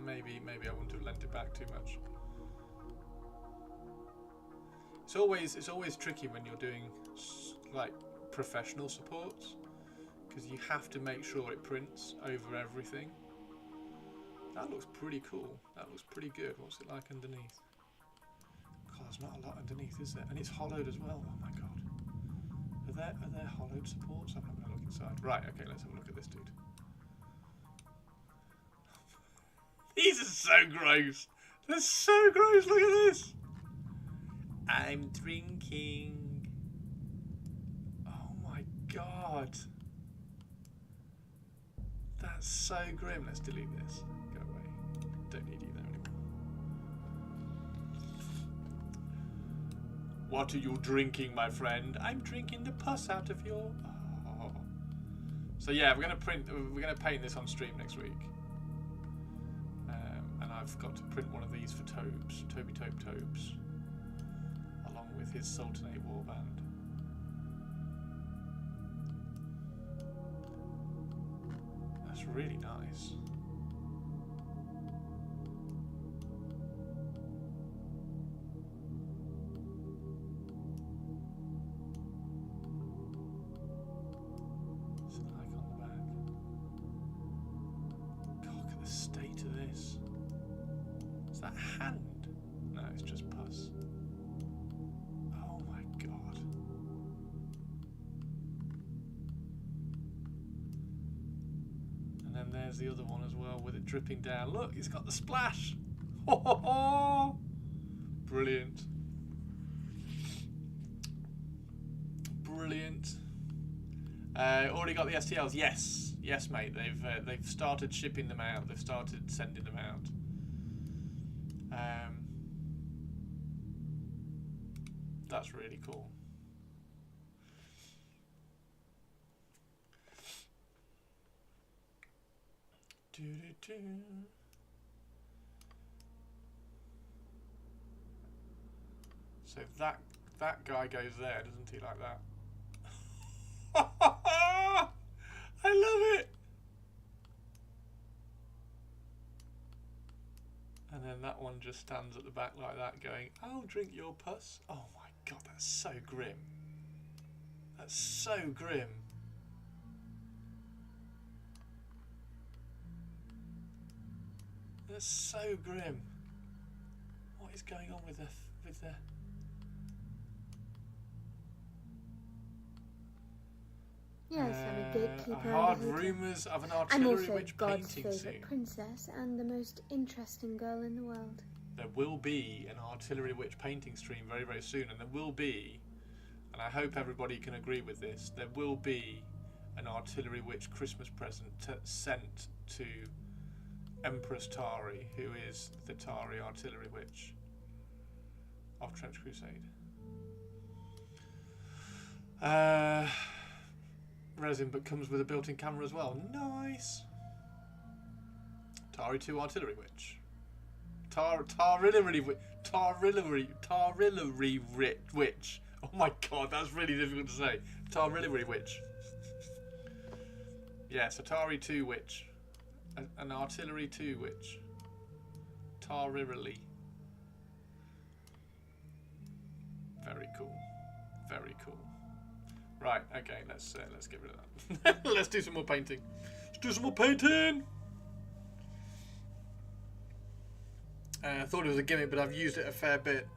Maybe I wouldn't have lent it back too much. It's always tricky when you're doing like professional supports, because you have to make sure it prints over everything. That looks pretty cool. That looks pretty good. What's it like underneath? God, there's not a lot underneath, is there? And it's hollowed as well. Oh my god. Are there hollowed supports? I'm not going to look inside. Right, okay, let's have a look at this dude. These are so gross. They're so gross. Look at this. I'm drinking. Oh my god. That's so grim. Let's delete this. Go away. Don't need you there anymore. What are you drinking, my friend? I'm drinking the pus out of your... Oh. So yeah, we're gonna paint this on stream next week. And I've got to print one of these for Tobes, Toby Tobes, along with his Sultanate warband. That's really nice. What's it like on the back? God, look at the state of this. Is that hand? No, it's just pus. Oh my god. And then there's the other one as well with it dripping down. Look, it's got the splash. Ho ho ho! Brilliant. Brilliant. Already got the STLs? Yes. Yes, mate. They've started shipping them out. They've started sending them out. That's really cool. So that guy goes there, doesn't he, like that? I love it! And then that one just stands at the back like that going, I'll drink your pus. Oh my god, that's so grim. That's so grim. That's so grim. What is going on with the Yes, I'm a gatekeeper. I heard rumours of an artillery witch God's painting favourite scene. princess and the most interesting girl in the world. There will be an artillery witch painting stream very, very soon, and there will be, and I hope everybody can agree with this, there will be an artillery witch Christmas present sent to Empress Tari, who is the Tari artillery witch of Trench Crusade. Resin, but comes with a built-in camera as well. Nice. Tari 2 artillery witch. Tarillary witch. Oh my god, that's really difficult to say. Tarillary witch. Yeah, so Tari 2 witch. An artillery 2 witch. Tarillary. Very cool. Very cool. Right, okay, let's get rid of that. Let's do some more painting. Let's do some more painting! I thought it was a gimmick, but I've used it a fair bit.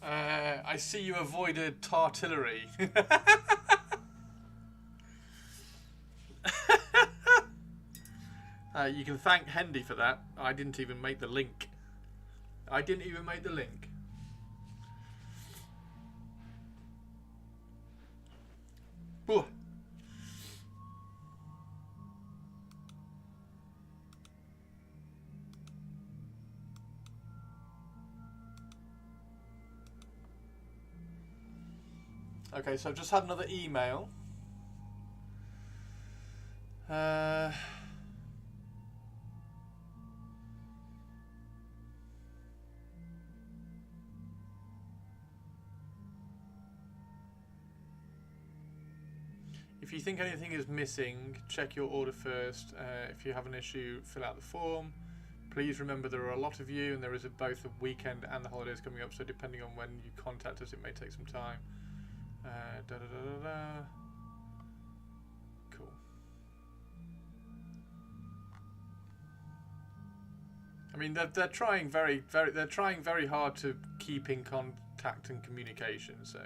I see you avoided tartillery. You can thank Hendy for that. I didn't even make the link. Ooh. Okay, so I've just had another email. If you think anything is missing, check your order first. If you have an issue, fill out the form. Please remember there are a lot of you, and there is both a weekend and the holidays coming up, so depending on when you contact us, it may take some time. Cool. I mean, they're trying very hard to keep in contact and communication. So.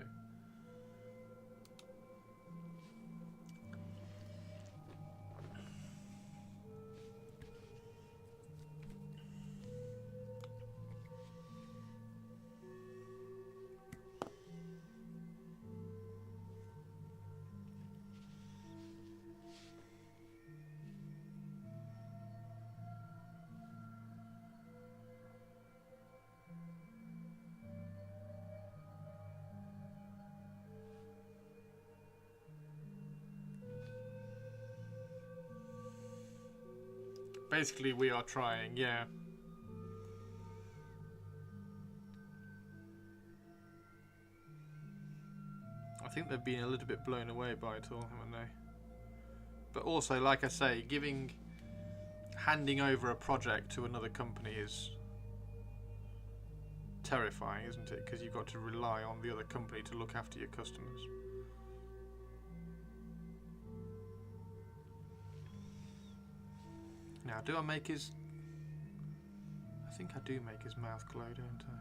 Basically, we are trying, yeah. I think they've been a little bit blown away by it all, haven't they? But also, like I say, handing over a project to another company is terrifying, isn't it? Because you've got to rely on the other company to look after your customers. Now, do I make his... I think I do make his mouth glow, don't I?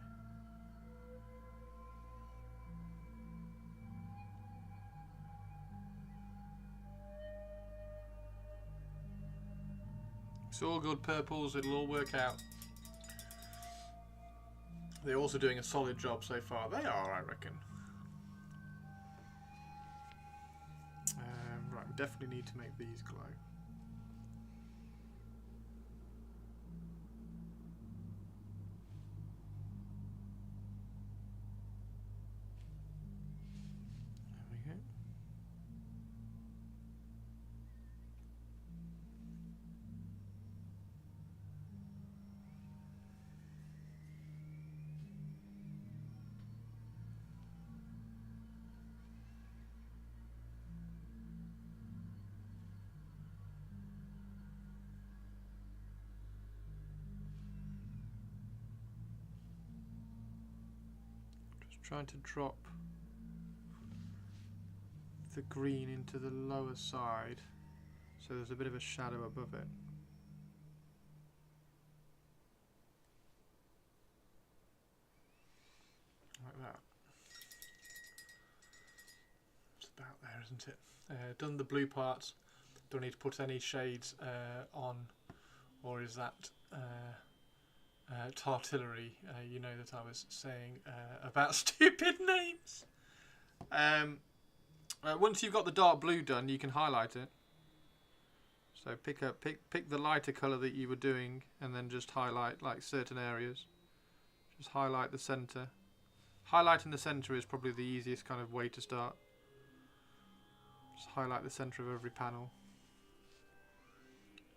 It's all good, purples, it'll all work out. They're also doing a solid job so far. They are, I reckon. Right, we definitely need to make these glow. Trying to drop the green into the lower side so there's a bit of a shadow above it. Like that. It's about there, isn't it? Done the blue parts. Don't need to put any shades on, or is that Tartillery? You know that I was saying about stupid names. Once you've got the dark blue done, you can highlight it. So pick the lighter colour that you were doing, and then just highlight like certain areas. Just highlight the centre. Highlighting the centre is probably the easiest kind of way to start. Just highlight the centre of every panel.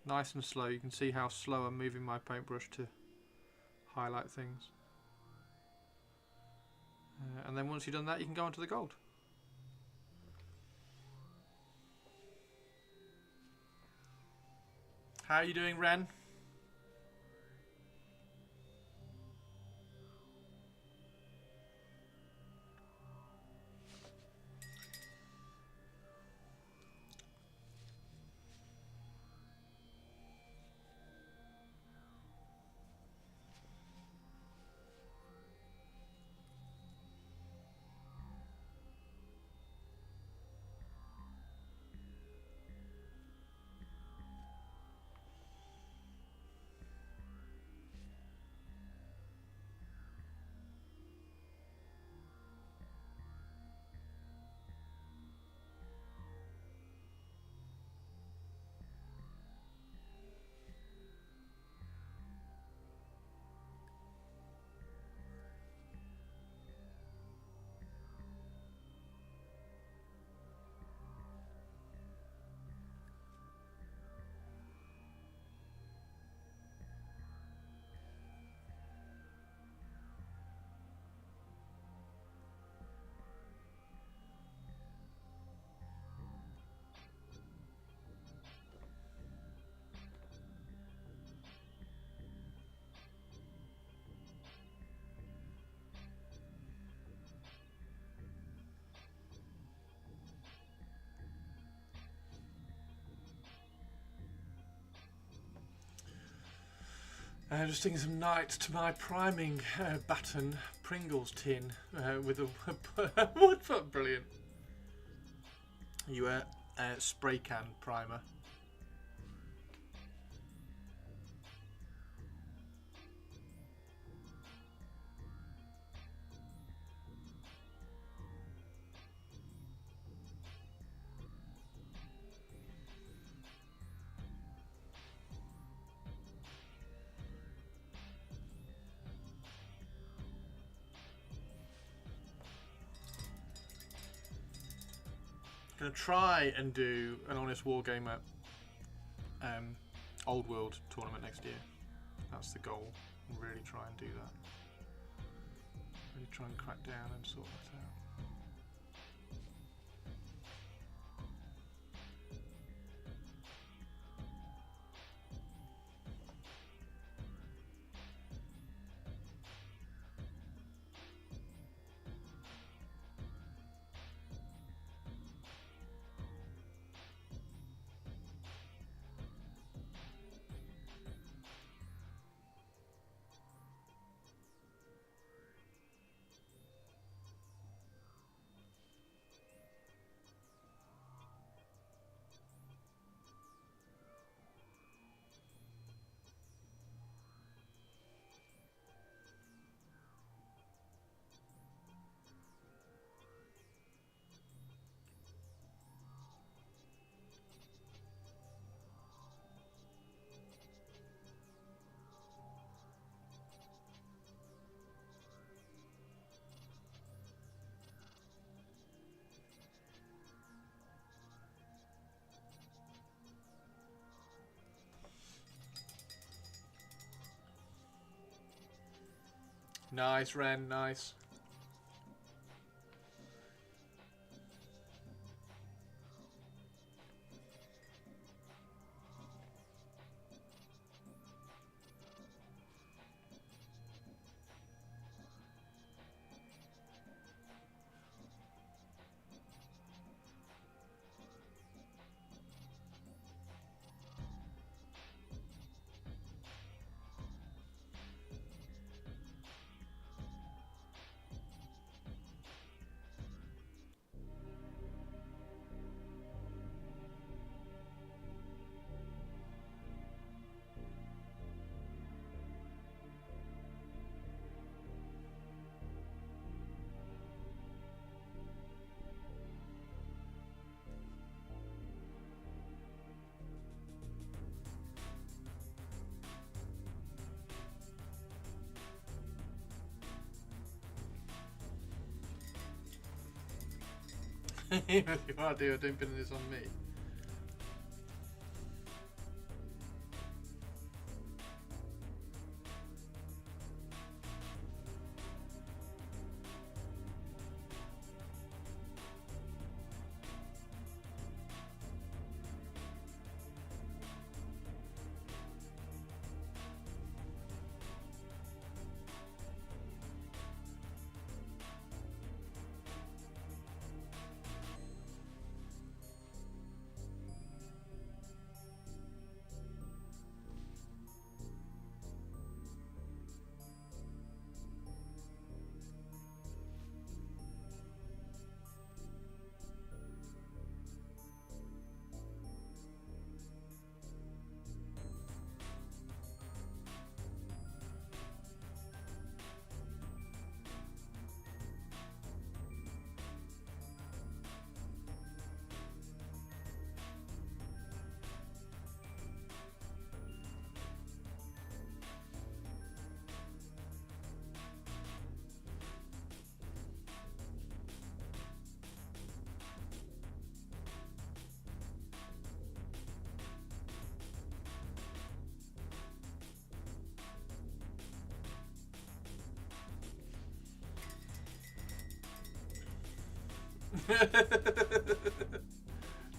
Nice and slow. You can see how slow I'm moving my paintbrush to highlight things. And then once you've done that, you can go on to the gold. How are you doing, Ren? Just sticking some night to my priming baton Pringles tin with a wood foot. Brilliant. You spray can primer. Going to try and do an Honest Wargamer Old World tournament next year. That's the goal. Really try and do that. Really try and crack down and sort that out. Nice, Ren, nice. You are, dude. Don't pin this on me.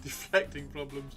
Deflecting problems.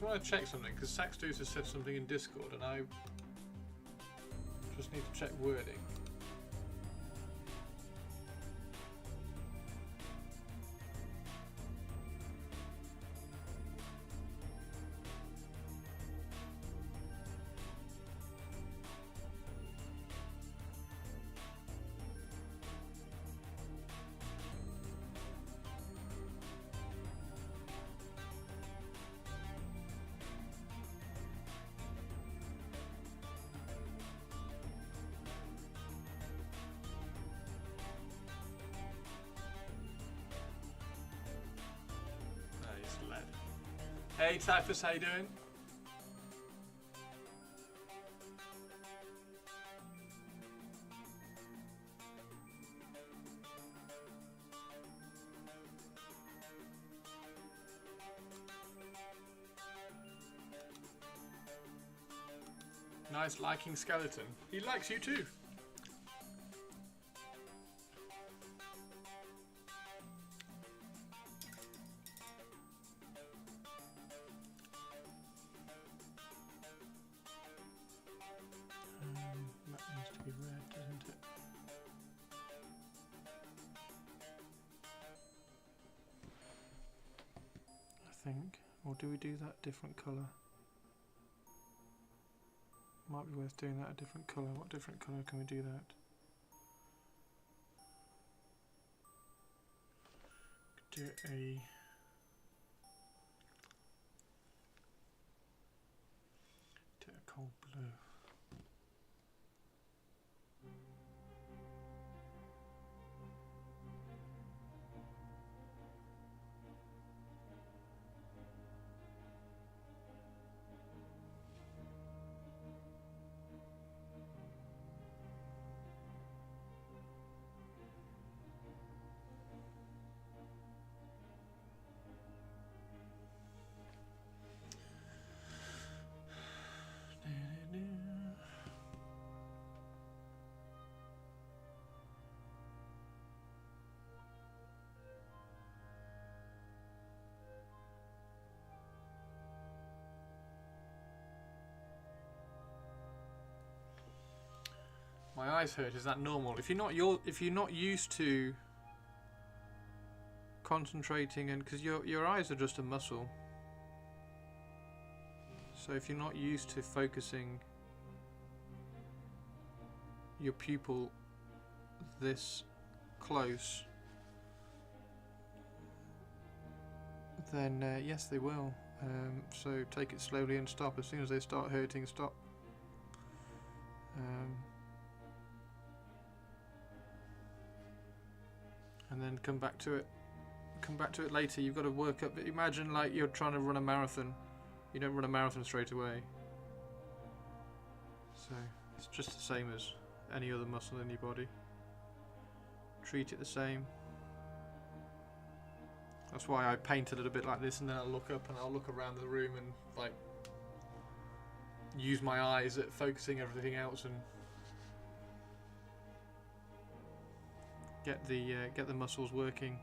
want to check something because Saxdus has said something in Discord, and I just need to check wording. Hey Typhus, how you doing? Nice liking skeleton. He likes you too. Or do we do that different colour? Might be worth doing that a different colour. What different colour can we do that? Do a cold blue. My eyes hurt. Is that normal? If you're not used to concentrating, and because your eyes are just a muscle, so if you're not used to focusing your pupil this close, then yes, they will. So take it slowly and stop as soon as they start hurting. Stop. And then come back to it. Come back to it later. You've got to work up. Imagine like you're trying to run a marathon. You don't run a marathon straight away. So it's just the same as any other muscle in your body. Treat it the same. That's why I paint a little bit like this, and then I'll look up and I'll look around the room and like use my eyes at focusing everything else and get the muscles working.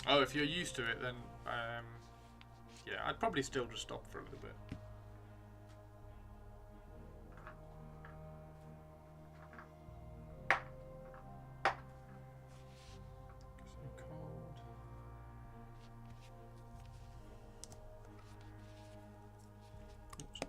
Oh, if you're used to it, then yeah, I'd probably still just stop for a little bit. Some cold. Oops.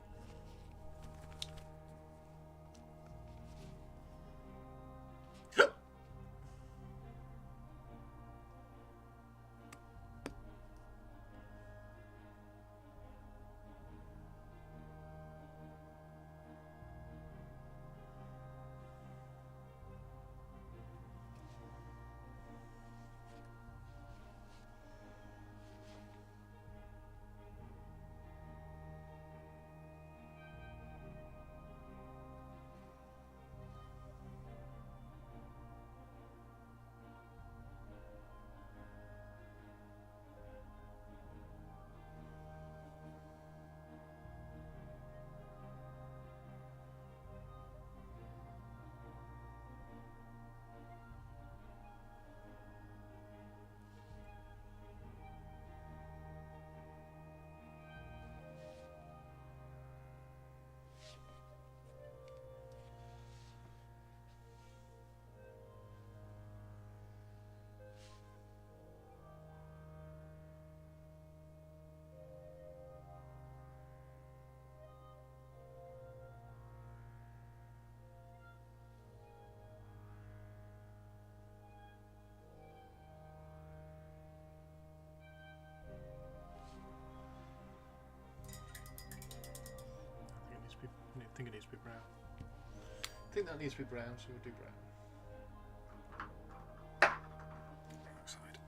I think it needs to be brown. I think that needs to be brown, so we'll do brown. Backside.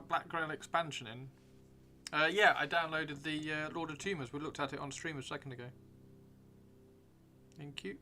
Black Grail expansion in. Yeah, I downloaded the Lord of Tumors. We looked at it on stream a second ago. Thank you.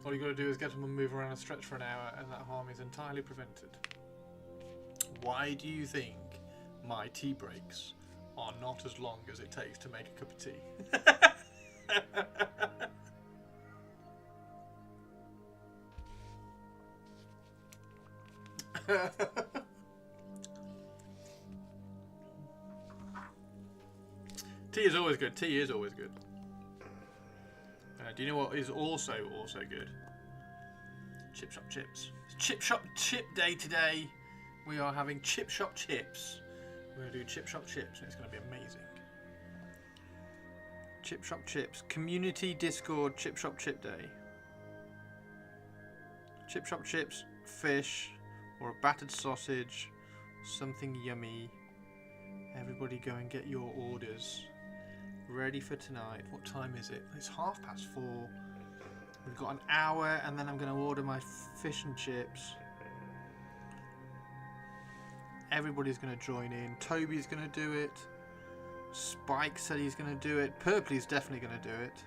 All you got to do is get them to move around and stretch for an hour, and that harm is entirely prevented. Why do you think my tea breaks are not as long as it takes to make a cup of tea? Tea is always good. Tea is always good. Do you know what is also good? Chip shop chips. It's chip shop chip day today. We are having chip shop chips. We're going to do chip shop chips, and it's going to be amazing. Chip shop chips. Community Discord chip shop chip day. Chip shop chips, fish, or a battered sausage, something yummy. Everybody go and get your orders. Ready for tonight. What time is it? It's 4:30. We've got an hour, and then I'm going to order my fish and chips. Everybody's going to join in. Toby's going to do it. Spike said he's going to do it. Purpley's definitely going to do it.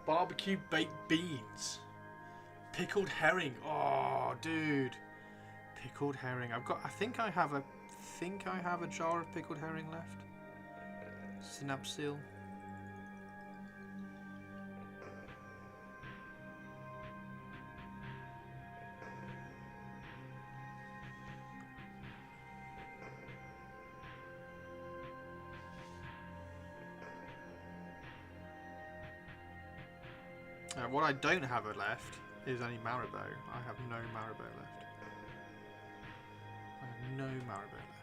Barbecue baked beans. Pickled herring. Oh, dude. Pickled herring. I think I have a jar of pickled herring left. Synapse seal. What I don't have left is any Maribou. I have no Maribou left. I have no Maribou left.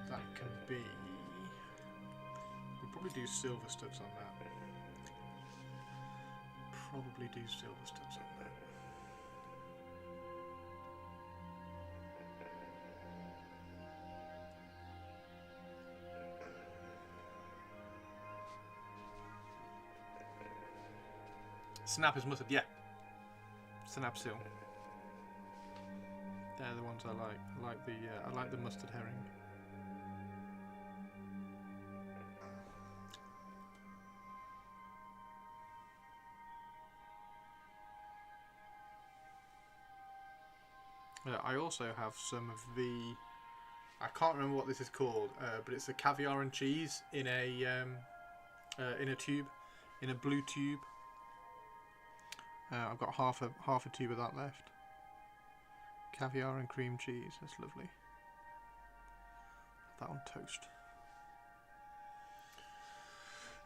That can be... We'll probably do silver studs on that. Probably do silver studs on that. Snap is mustard, yeah. Snap seal. They're the ones I like. I like the mustard herring. I also have some of the. I can't remember what this is called, but it's a caviar and cheese in a tube, in a blue tube. I've got half a tube of that left. Caviar and cream cheese. That's lovely. That on toast.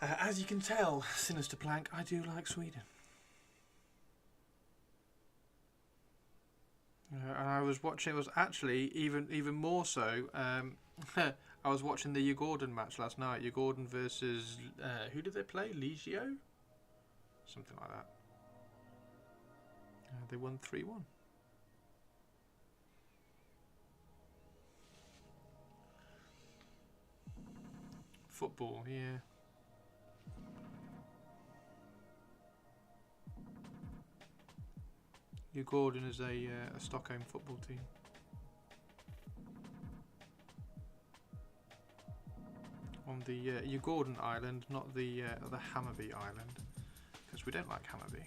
As you can tell, Sinister Plank, I do like Sweden. And I was watching. It was actually even more so. I was watching the Djurgården match last night. Djurgården versus who did they play? Legio, something like that. They won 3-1. Football, yeah. Djurgården is a Stockholm football team. On the Djurgården Island, not the Hammarby Island, because we don't like Hammarby.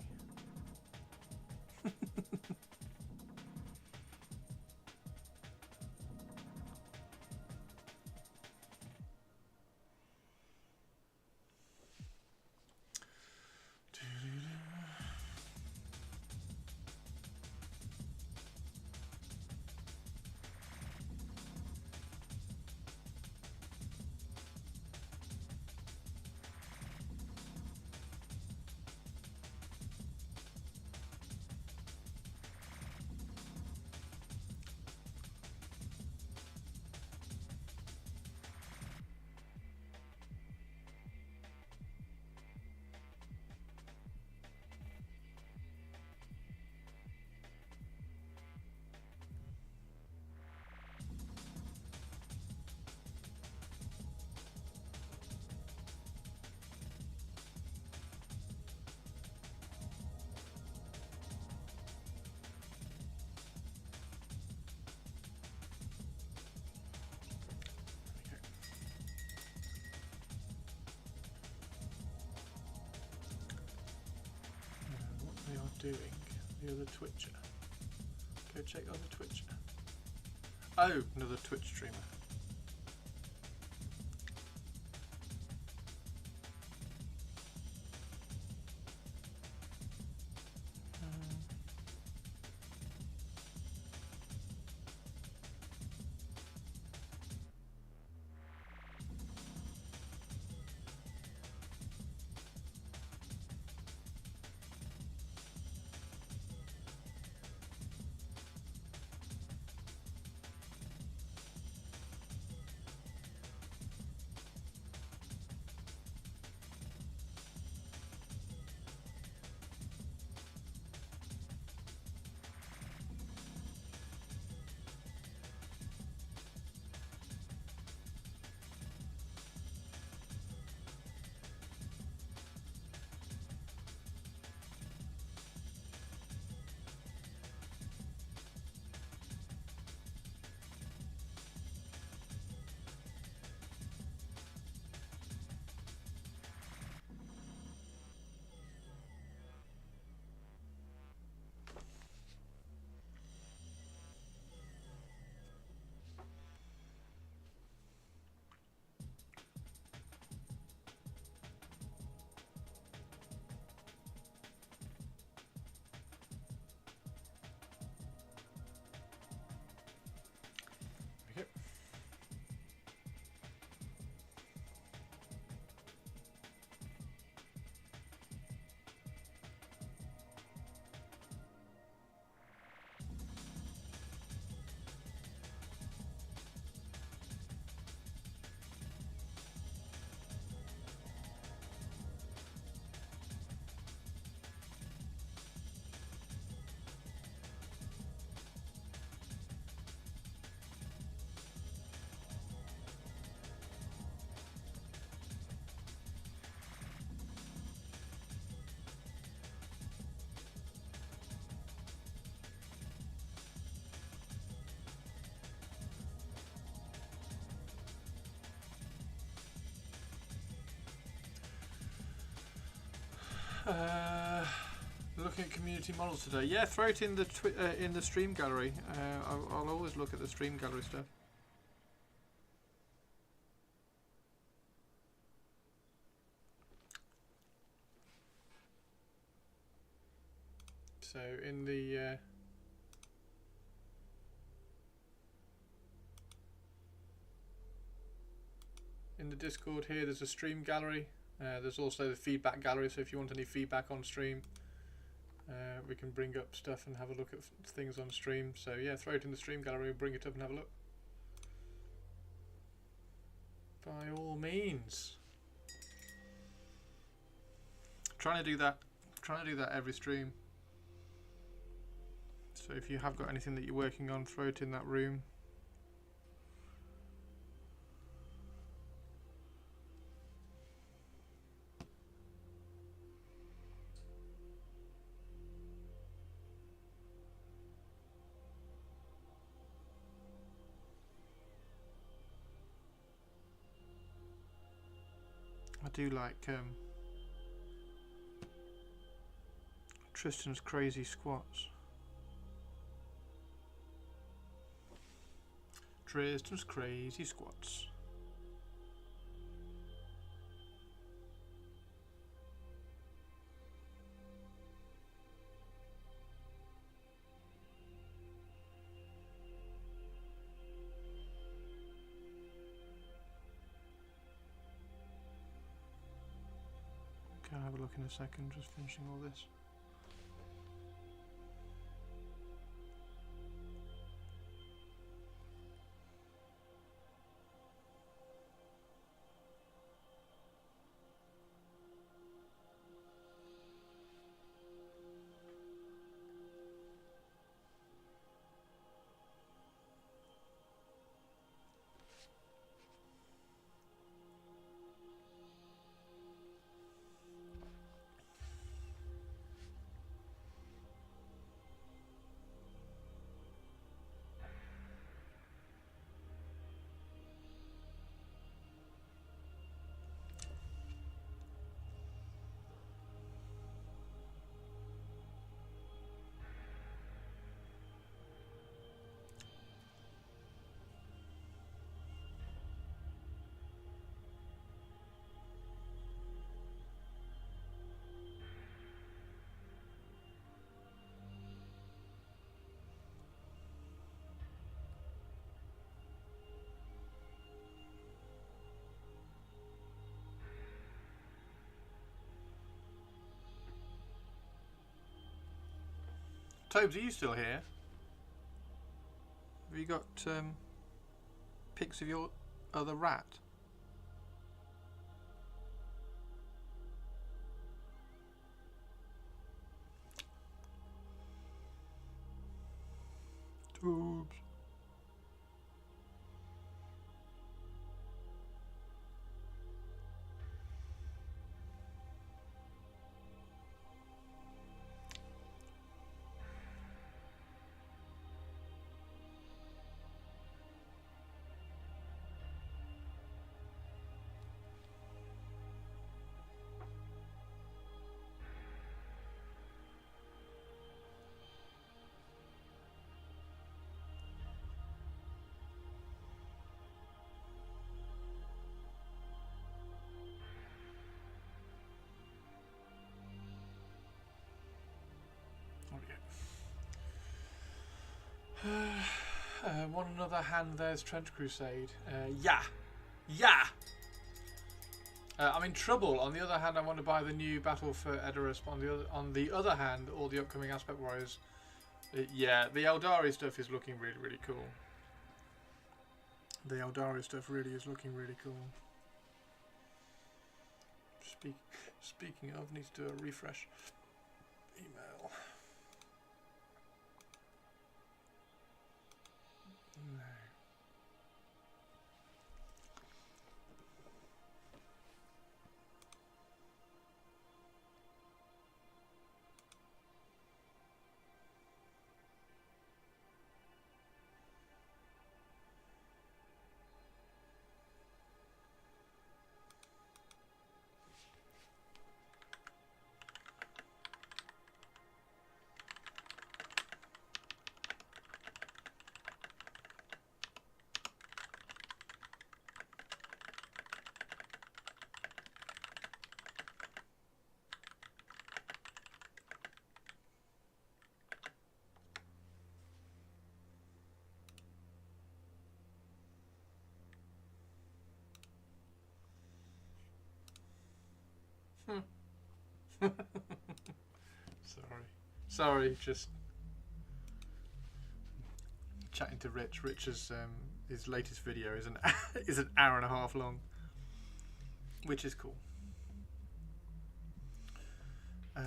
Doing the other Twitcher. Go check the other Twitcher. Oh, another Twitch streamer. Looking at community models today. Yeah, throw it in the stream gallery. I'll always look at the stream gallery stuff. So in the Discord here, there's a stream gallery. There's also the feedback gallery. So if you want any feedback on stream, we can bring up stuff and have a look at things on stream. So yeah, throw it in the stream gallery, bring it up and have a look. By all means. Trying to do that every stream. So if you have got anything that you're working on, throw it in that room. I do like Tristan's crazy squats. Tristan's crazy squats. Okay, I'll have a look in a second, just finishing all this. Tobes, are you still here? Have you got pics of your other rat? Tobes. One another hand, there's Trench Crusade. Yeah. I'm in trouble. On the other hand, I want to buy the new Battle for Edoras. But on the other hand, all the upcoming Aspect Warriors. Yeah, the Eldari stuff is looking really, really cool. The Eldari stuff really is looking really cool. Speaking of, needs to do a refresh. Email. No. Sorry, just chatting to Rich. Rich is his latest video is an hour and a half long, which is cool. Right,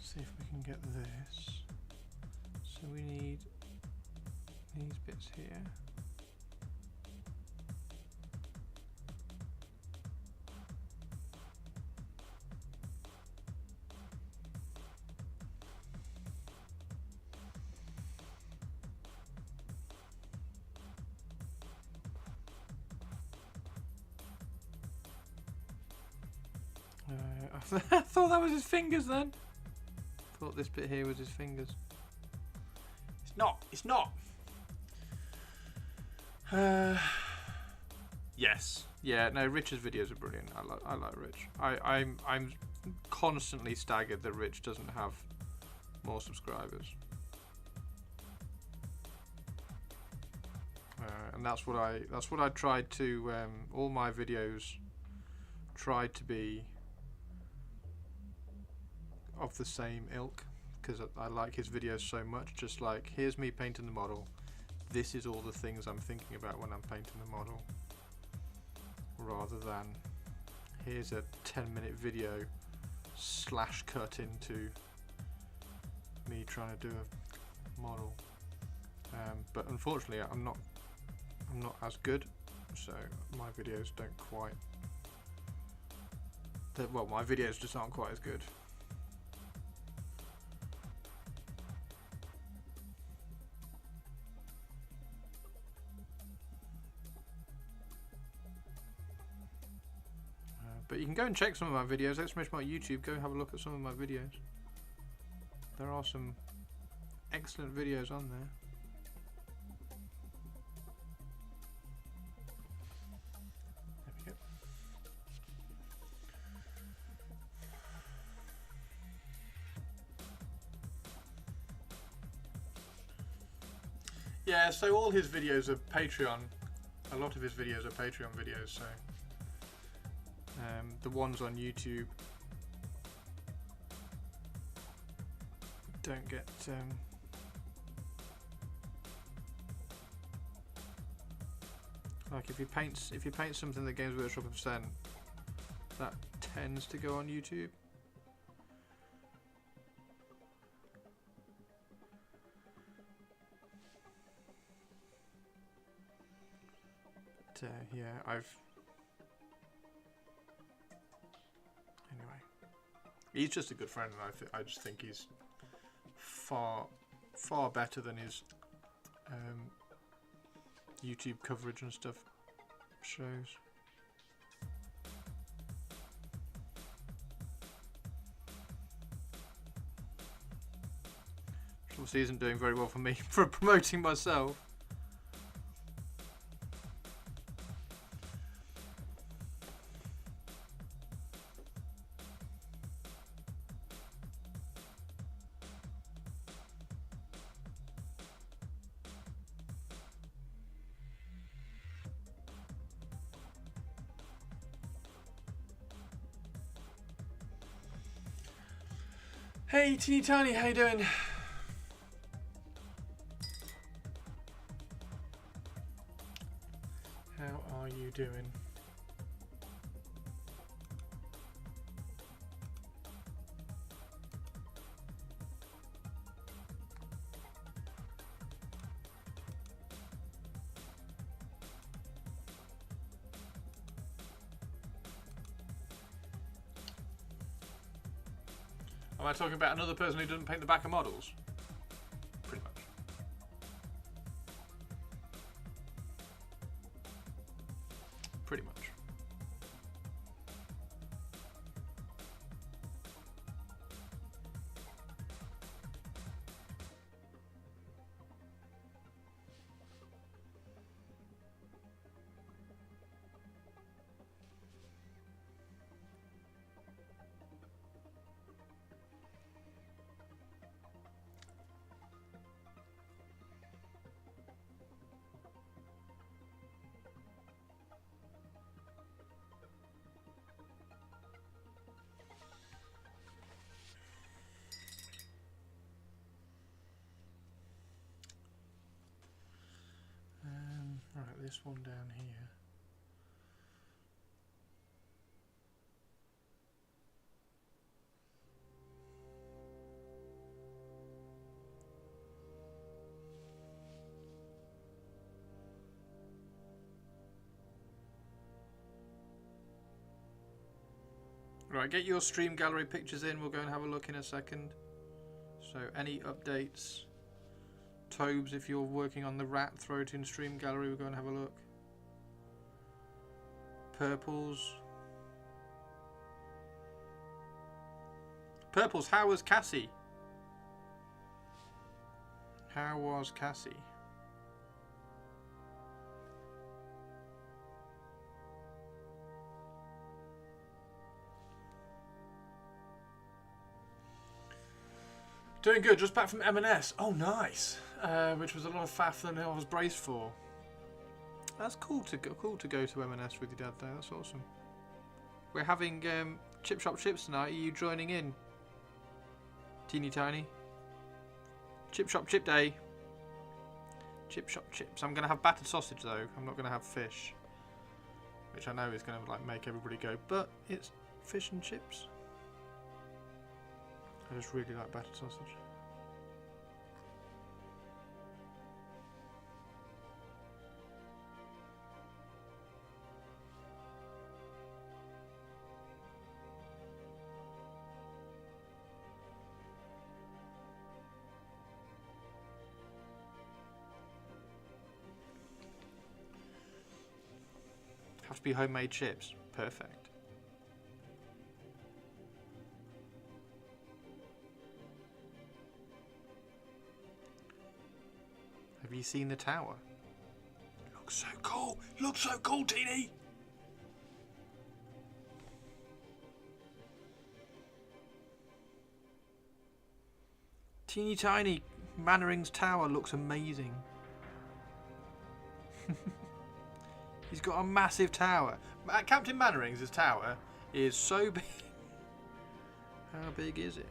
see if we can get this. So we need these bits here. I thought that was his fingers then. Thought this bit here was his fingers. It's not. It's not. Yes. Yeah. No. Rich's videos are brilliant. I like Rich. I'm constantly staggered that Rich doesn't have more subscribers. And that's what I tried to. All my videos tried to be of the same ilk, because I like his videos so much. Just like, here's me painting the model, this is all the things I'm thinking about when I'm painting the model, rather than here's a 10-minute video slash cut into me trying to do a model. But unfortunately I'm not as good, so my videos don't quite, well, my videos just aren't quite as good. But you can go and check some of my videos. Exclamation mark YouTube. Go have a look at some of my videos. There are some excellent videos on there. There we go. Yeah, so all his videos are Patreon. A lot of his videos are Patreon videos, so the ones on YouTube don't get like if you paint something that Games Workshop have sent, that tends to go on YouTube. But yeah, anyway, he's just a good friend, and I just think he's far better than his YouTube coverage and stuff shows. Which obviously isn't doing very well for me for promoting myself. Hey Teeny Tiny, how you doing? How are you doing? Am I talking about another person who doesn't paint the back of models? Pretty much. Pretty much. this one down here. Right, get your stream gallery pictures in. We'll go and have a look in a second. So any updates? Tobes, if you're working on the rat, throw it in stream gallery. We'll go and have a look. Purples. Purples, how was Cassie? How was Cassie? Doing good, just back from M&S. Oh, nice. Which was a lot of faff than I was braced for. That's cool to go to M&S with your dad there. That's awesome. We're having Chip Shop Chips tonight. Are you joining in? Teeny tiny. Chip Shop Chip Day. Chip Shop Chips. I'm going to have battered sausage though. I'm not going to have fish. Which I know is going to like make everybody go, but it's fish and chips. I just really like battered sausage. Have to be homemade chips. Perfect. Have you seen the tower? It looks so cool. It looks so cool, Teeny. Teeny tiny Mannering's tower looks amazing. He's got a massive tower. Captain Mannering's tower is so big. How big is it?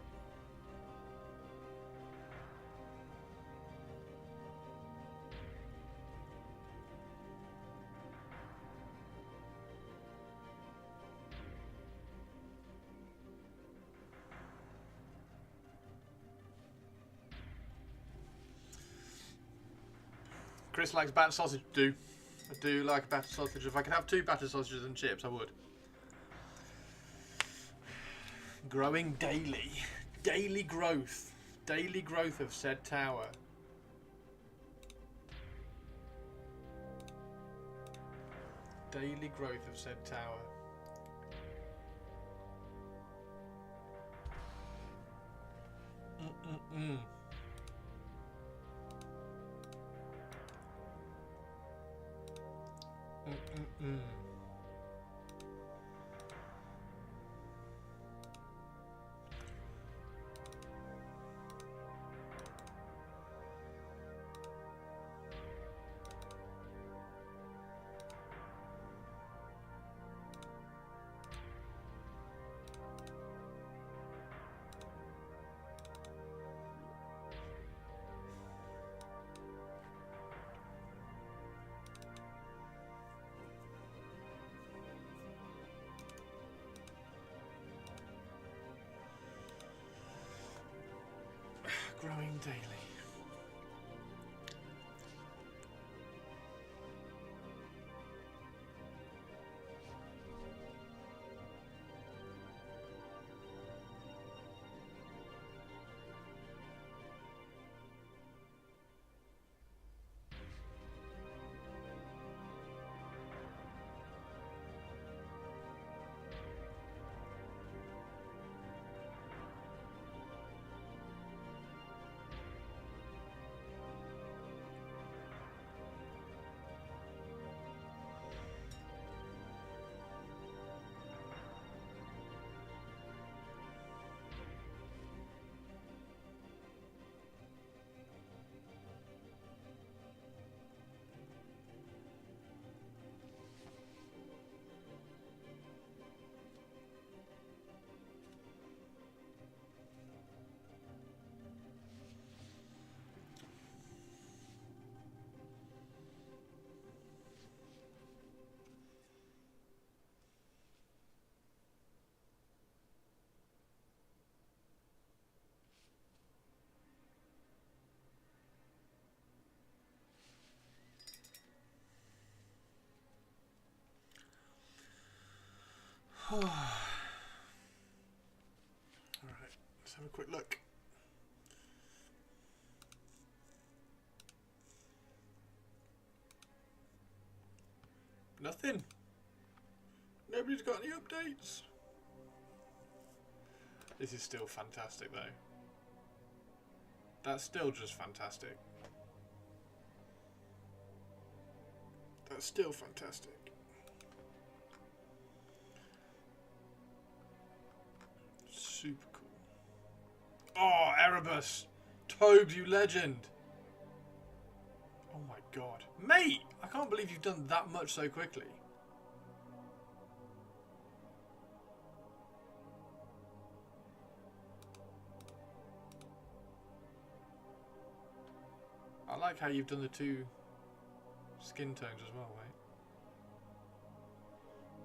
Chris likes battered sausage. I do like a battered sausage. If I could have 2 battered sausages and chips, I would. Growing daily. Daily growth. Daily growth of said tower. Daily growth of said tower. Mm-mm-mm. Mm-mm-mm. Growing daily. Alright, let's have a quick look. Nothing. Nobody's got any updates. This is still fantastic though. That's still just fantastic. That's still fantastic. Super cool. Oh, Erebus! Tobes, you legend! Oh my god. Mate! I can't believe you've done that much so quickly. I like how you've done the 2 skin tones as well, mate.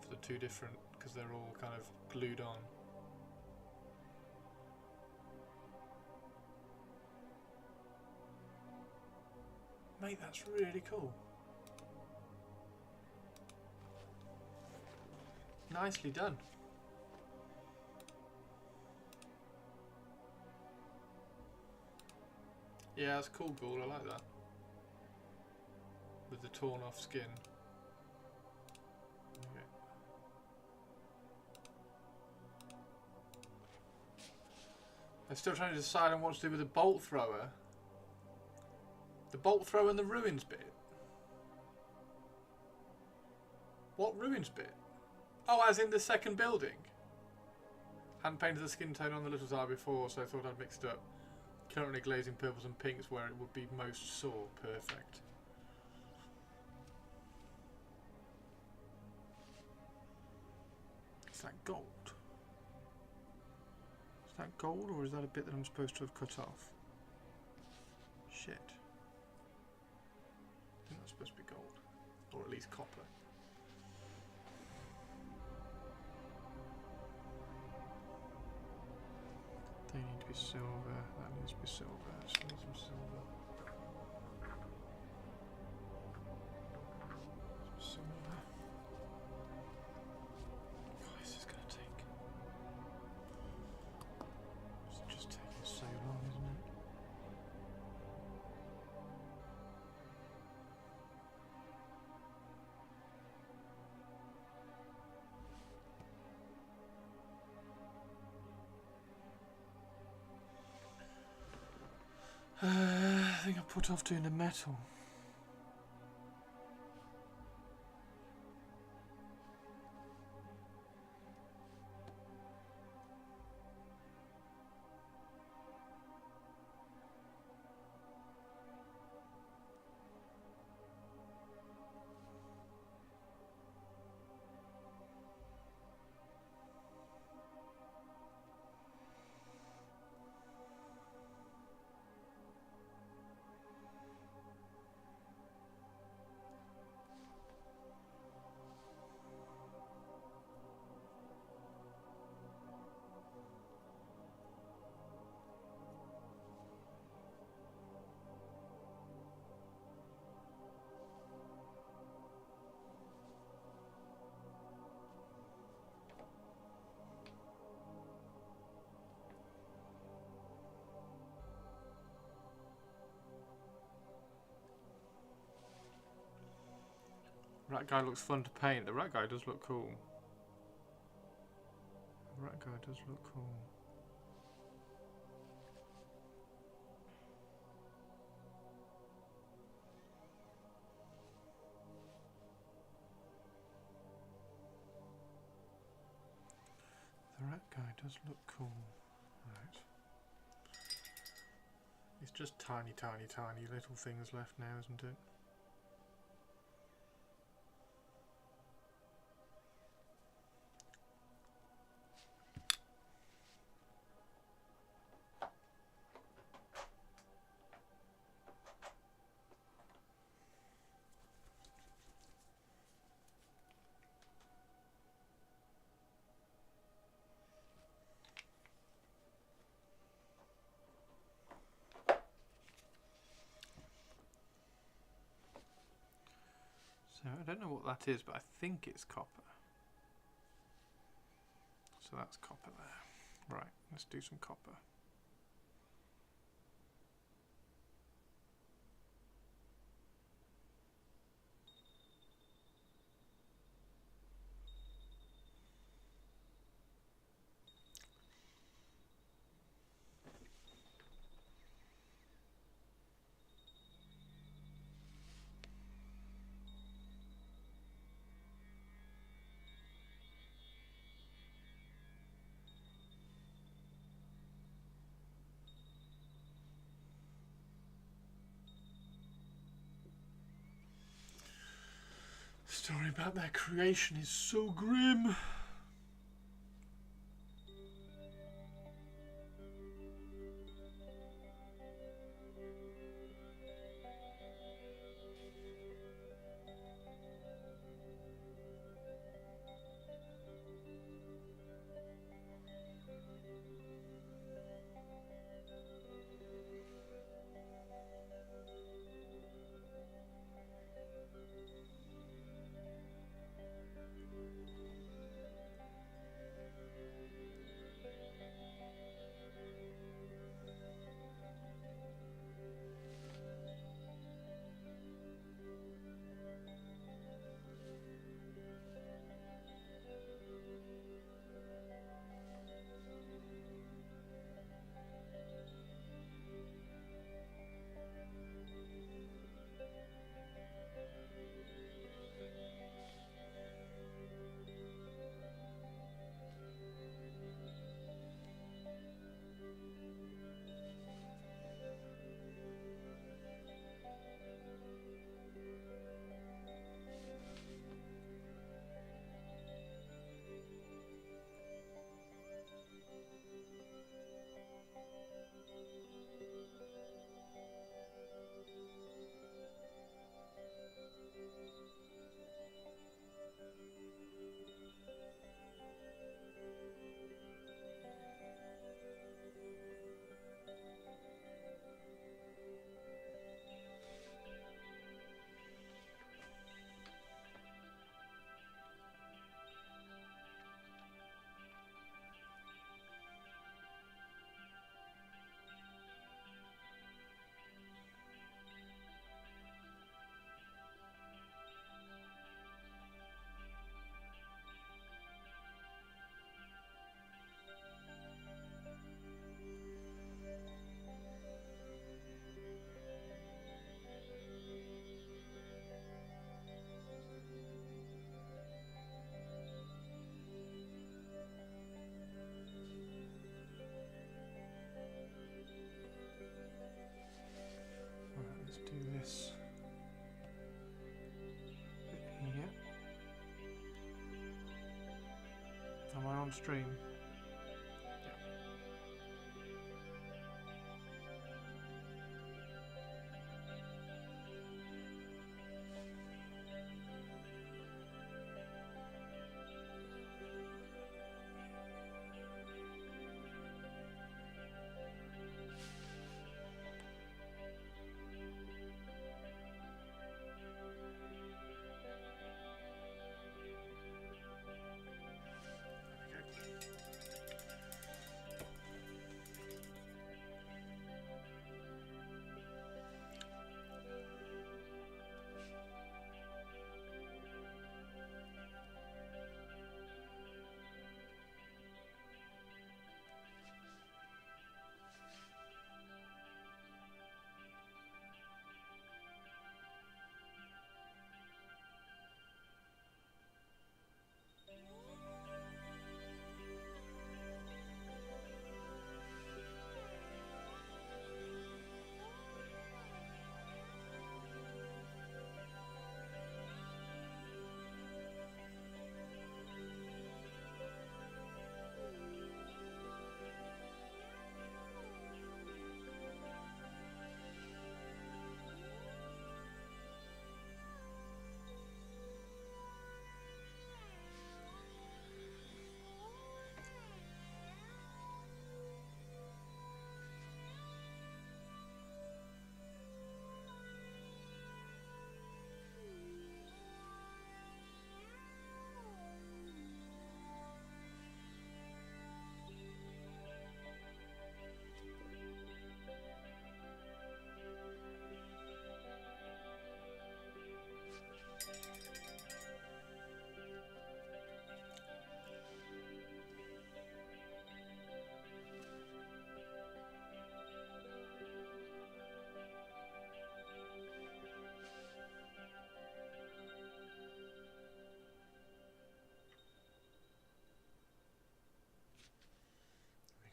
For the 2 different, because they're all kind of glued on. Mate, that's really cool. Nicely done. Yeah, that's cool, Ghoul. I like that. With the torn off skin. Okay. I'm still trying to decide on what to do with the bolt thrower. The bolt thrower and the ruins bit. What ruins bit? Oh, as in the second building. Hadn't painted the skin tone on the little tile before, so I thought I'd mixed up. Currently glazing purples and pinks where it would be most sore. Perfect. Is that gold? Is that gold, or is that a bit that I'm supposed to have cut off? Shit. I think that's supposed to be gold. Or at least copper. They need to be silver. That needs to be silver. Just need some silver. Some silver. God, this is gonna take. It's just taking so long, isn't it? I think I put off doing the metal. Rat guy looks fun to paint. The rat guy does look cool. The rat guy does look cool. The rat guy does look cool. Right. It's just tiny, tiny, tiny little things left now, isn't it? So I don't know what that is, but I think it's copper. So that's copper there. Right, let's do some copper. The story about their creation is so grim. Do this bit here. Am I on stream? Okay.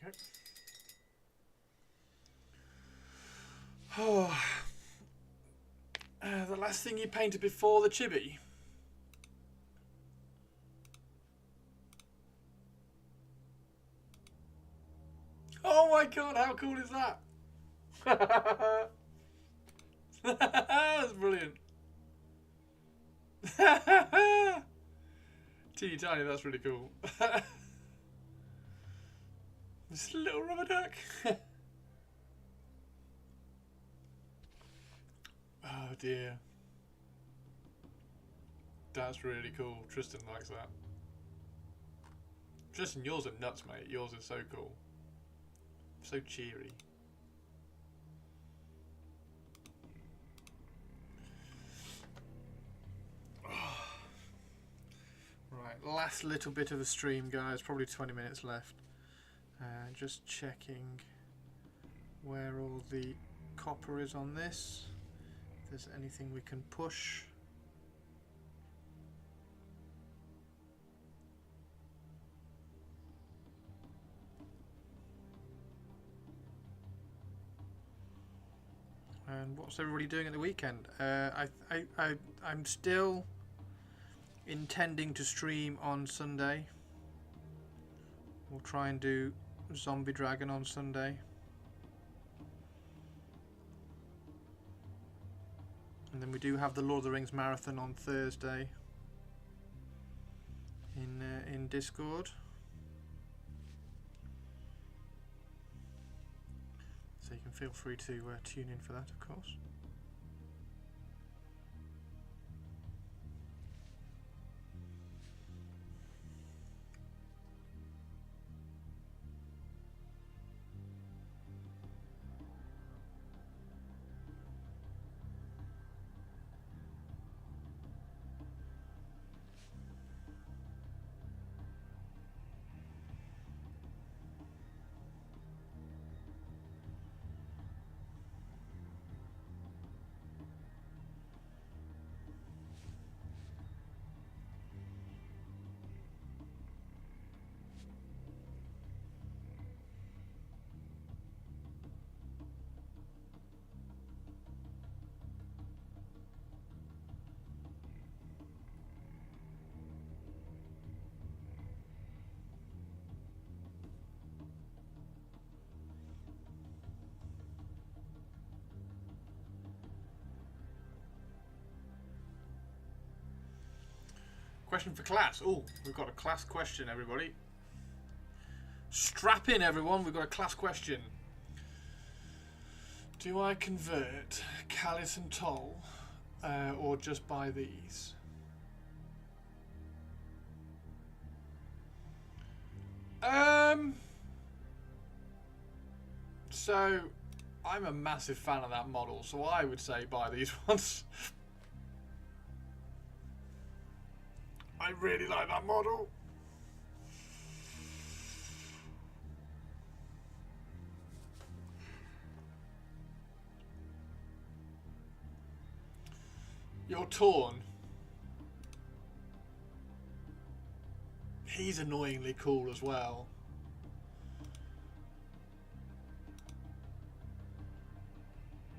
go. Oh, the last thing you painted before the chibi. Oh my god, how cool is that? That's brilliant. Teeny tiny, that's really cool. This little rubber duck. Oh dear. That's really cool. Tristan likes that. Tristan, yours are nuts, mate. Yours are so cool. So cheery. Right, last little bit of a stream, guys. Probably 20 minutes left. Just checking where all the copper is on this. If there's anything we can push. And what's everybody doing at the weekend? I'm still intending to stream on Sunday. We'll try and do Zombie Dragon on Sunday. And then we do have the Lord of the Rings marathon on Thursday in Discord. So you can feel free to tune in for that, of course. Question for class. Oh, we've got a class question, everybody. Strap in, everyone. We've got a class question. Do I convert Callus and Toll, or just buy these? So, I'm a massive fan of that model, so I would say buy these ones. I really like that model. You're torn. He's annoyingly cool as well.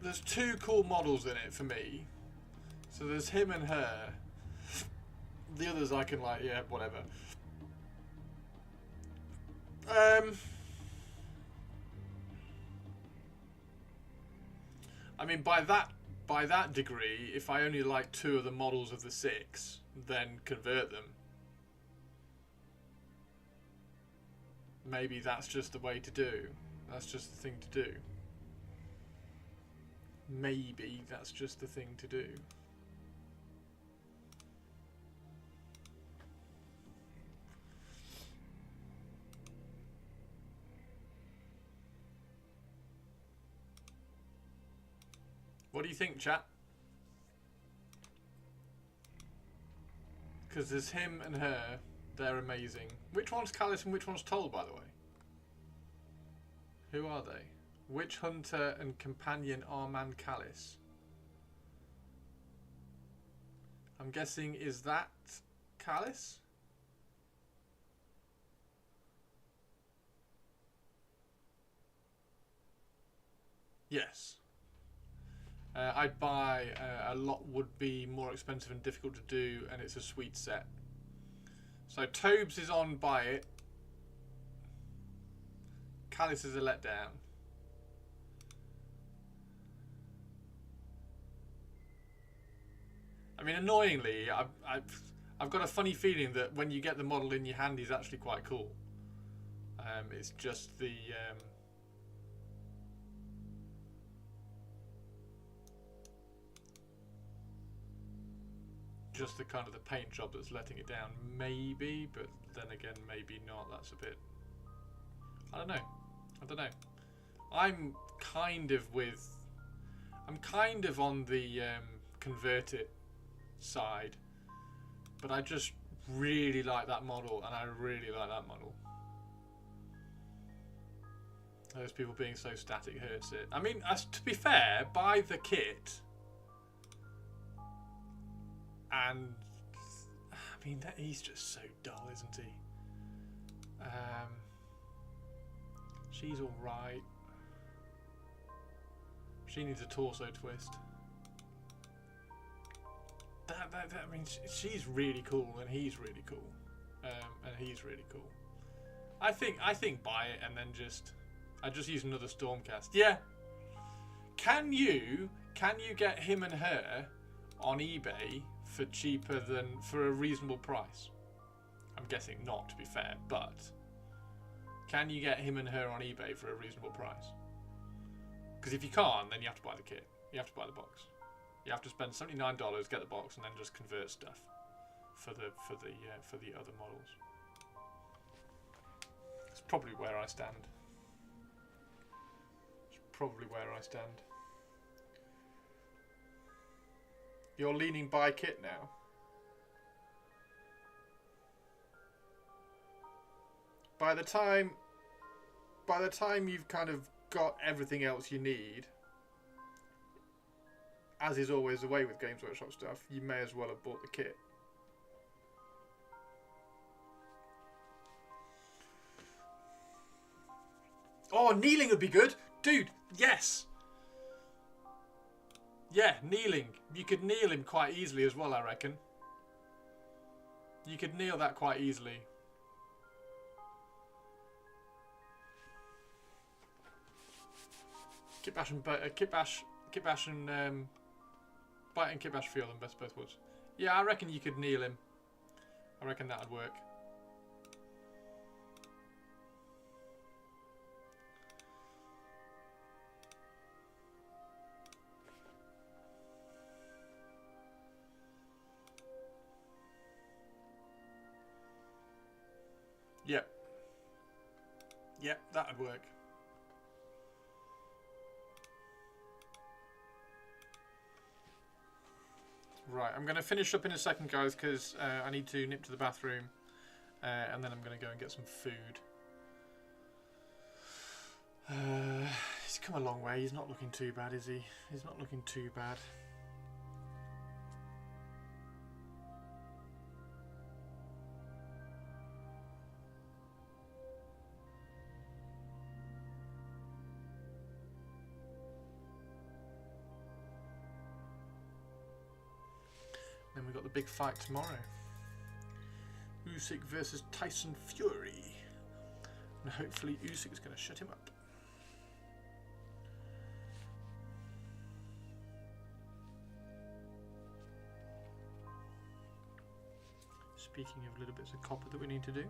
There's two cool models in it for me. So there's him and her. The others I can like, yeah, whatever. I mean, by that degree, if I only like two of the models of the 6, then convert them. Maybe that's just the way to do. That's just the thing to do. Maybe that's just the thing to do. What do you think, chat? Because there's him and her. They're amazing. Which one's Callus and which one's Toll, by the way? Who are they? Witch Hunter and companion Armand Callus. I'm guessing, is that Callus? Yes. I'd buy a lot would be more expensive and difficult to do, and it's a sweet set. So Tobes is on buy it. Callus is a letdown. I mean, annoyingly, I've got a funny feeling that when you get the model in your hand, he's actually quite cool. It's just the kind of the paint job that's letting it down, maybe. But then again, maybe not. That's a bit. I don't know. I'm kind of on the convert it side, but I just really like that model, and I really like that model. Those people being so static hurts it. I mean, to be fair, buy the kit, and I mean he's just so dull, isn't he? She's all right. She needs a torso twist. I mean, she's really cool, and he's really cool, and he's really cool. I think buy it, and then I just use another Stormcast. Yeah. Can you get him and her on eBay for cheaper than for a reasonable price? I'm guessing not, to be fair, but can you get him and her on eBay for a reasonable price? Because if you can't, then you have to buy the kit. You have to buy the box. You have to spend $79, get the box, and then just convert stuff for the other models. It's probably where I stand. You're leaning buy kit now. By the time you've kind of got everything else you need, as is always the way with Games Workshop stuff, you may as well have bought the kit. Oh, kneeling would be good. Dude, yes. Yeah, kneeling. You could kneel him quite easily as well, I reckon. You could kneel that quite easily. Kitbash and Bite and Kitbash feel them best both worlds. Yeah, I reckon you could kneel him. I reckon that would work. Yep. Yep, that would work. Right, I'm going to finish up in a second, guys, because I need to nip to the bathroom, and then I'm going to go and get some food. He's come a long way. He's not looking too bad, is he? He's not looking too bad. Then we've got the big fight tomorrow. Usyk versus Tyson Fury. And hopefully Usyk's going to shut him up. Speaking of little bits of copper that we need to do.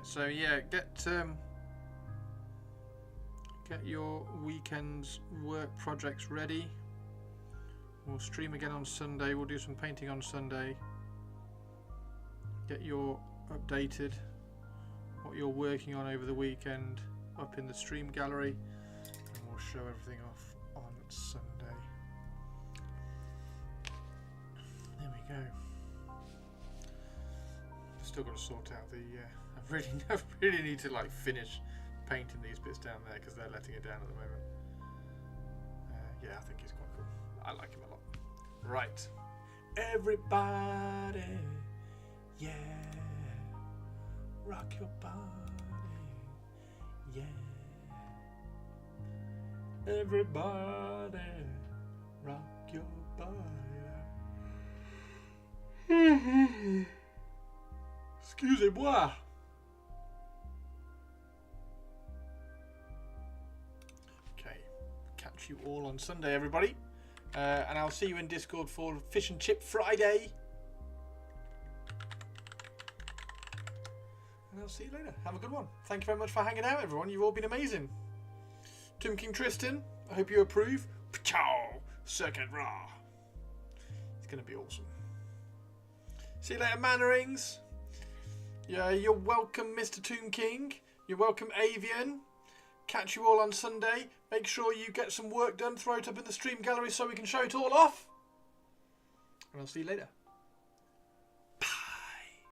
So yeah, get Get your weekend's work projects ready. We'll stream again on Sunday. We'll do some painting on Sunday. Get your updated, what you're working on over the weekend up in the stream gallery, and we'll show everything off on Sunday. There we go. Still got to sort out the I really need to like finish painting these bits down there because they're letting it down at the moment. Yeah, I think he's quite cool. I like him a lot. Right, everybody, yeah, rock your body, yeah, everybody, rock your body. Excusez-moi. Okay, catch you all on Sunday, everybody. And I'll see you in Discord for Fish and Chip Friday. And I'll see you later. Have a good one. Thank you very much for hanging out, everyone. You've all been amazing. Tomb King Tristan, I hope you approve. Phaeron Sertekh-Ra. It's going to be awesome. See you later, Mannerings. Yeah, you're welcome, Mr. Tomb King. You're welcome, Avian. Catch you all on Sunday. Make sure you get some work done. Throw it up in the stream gallery so we can show it all off. And I'll see you later.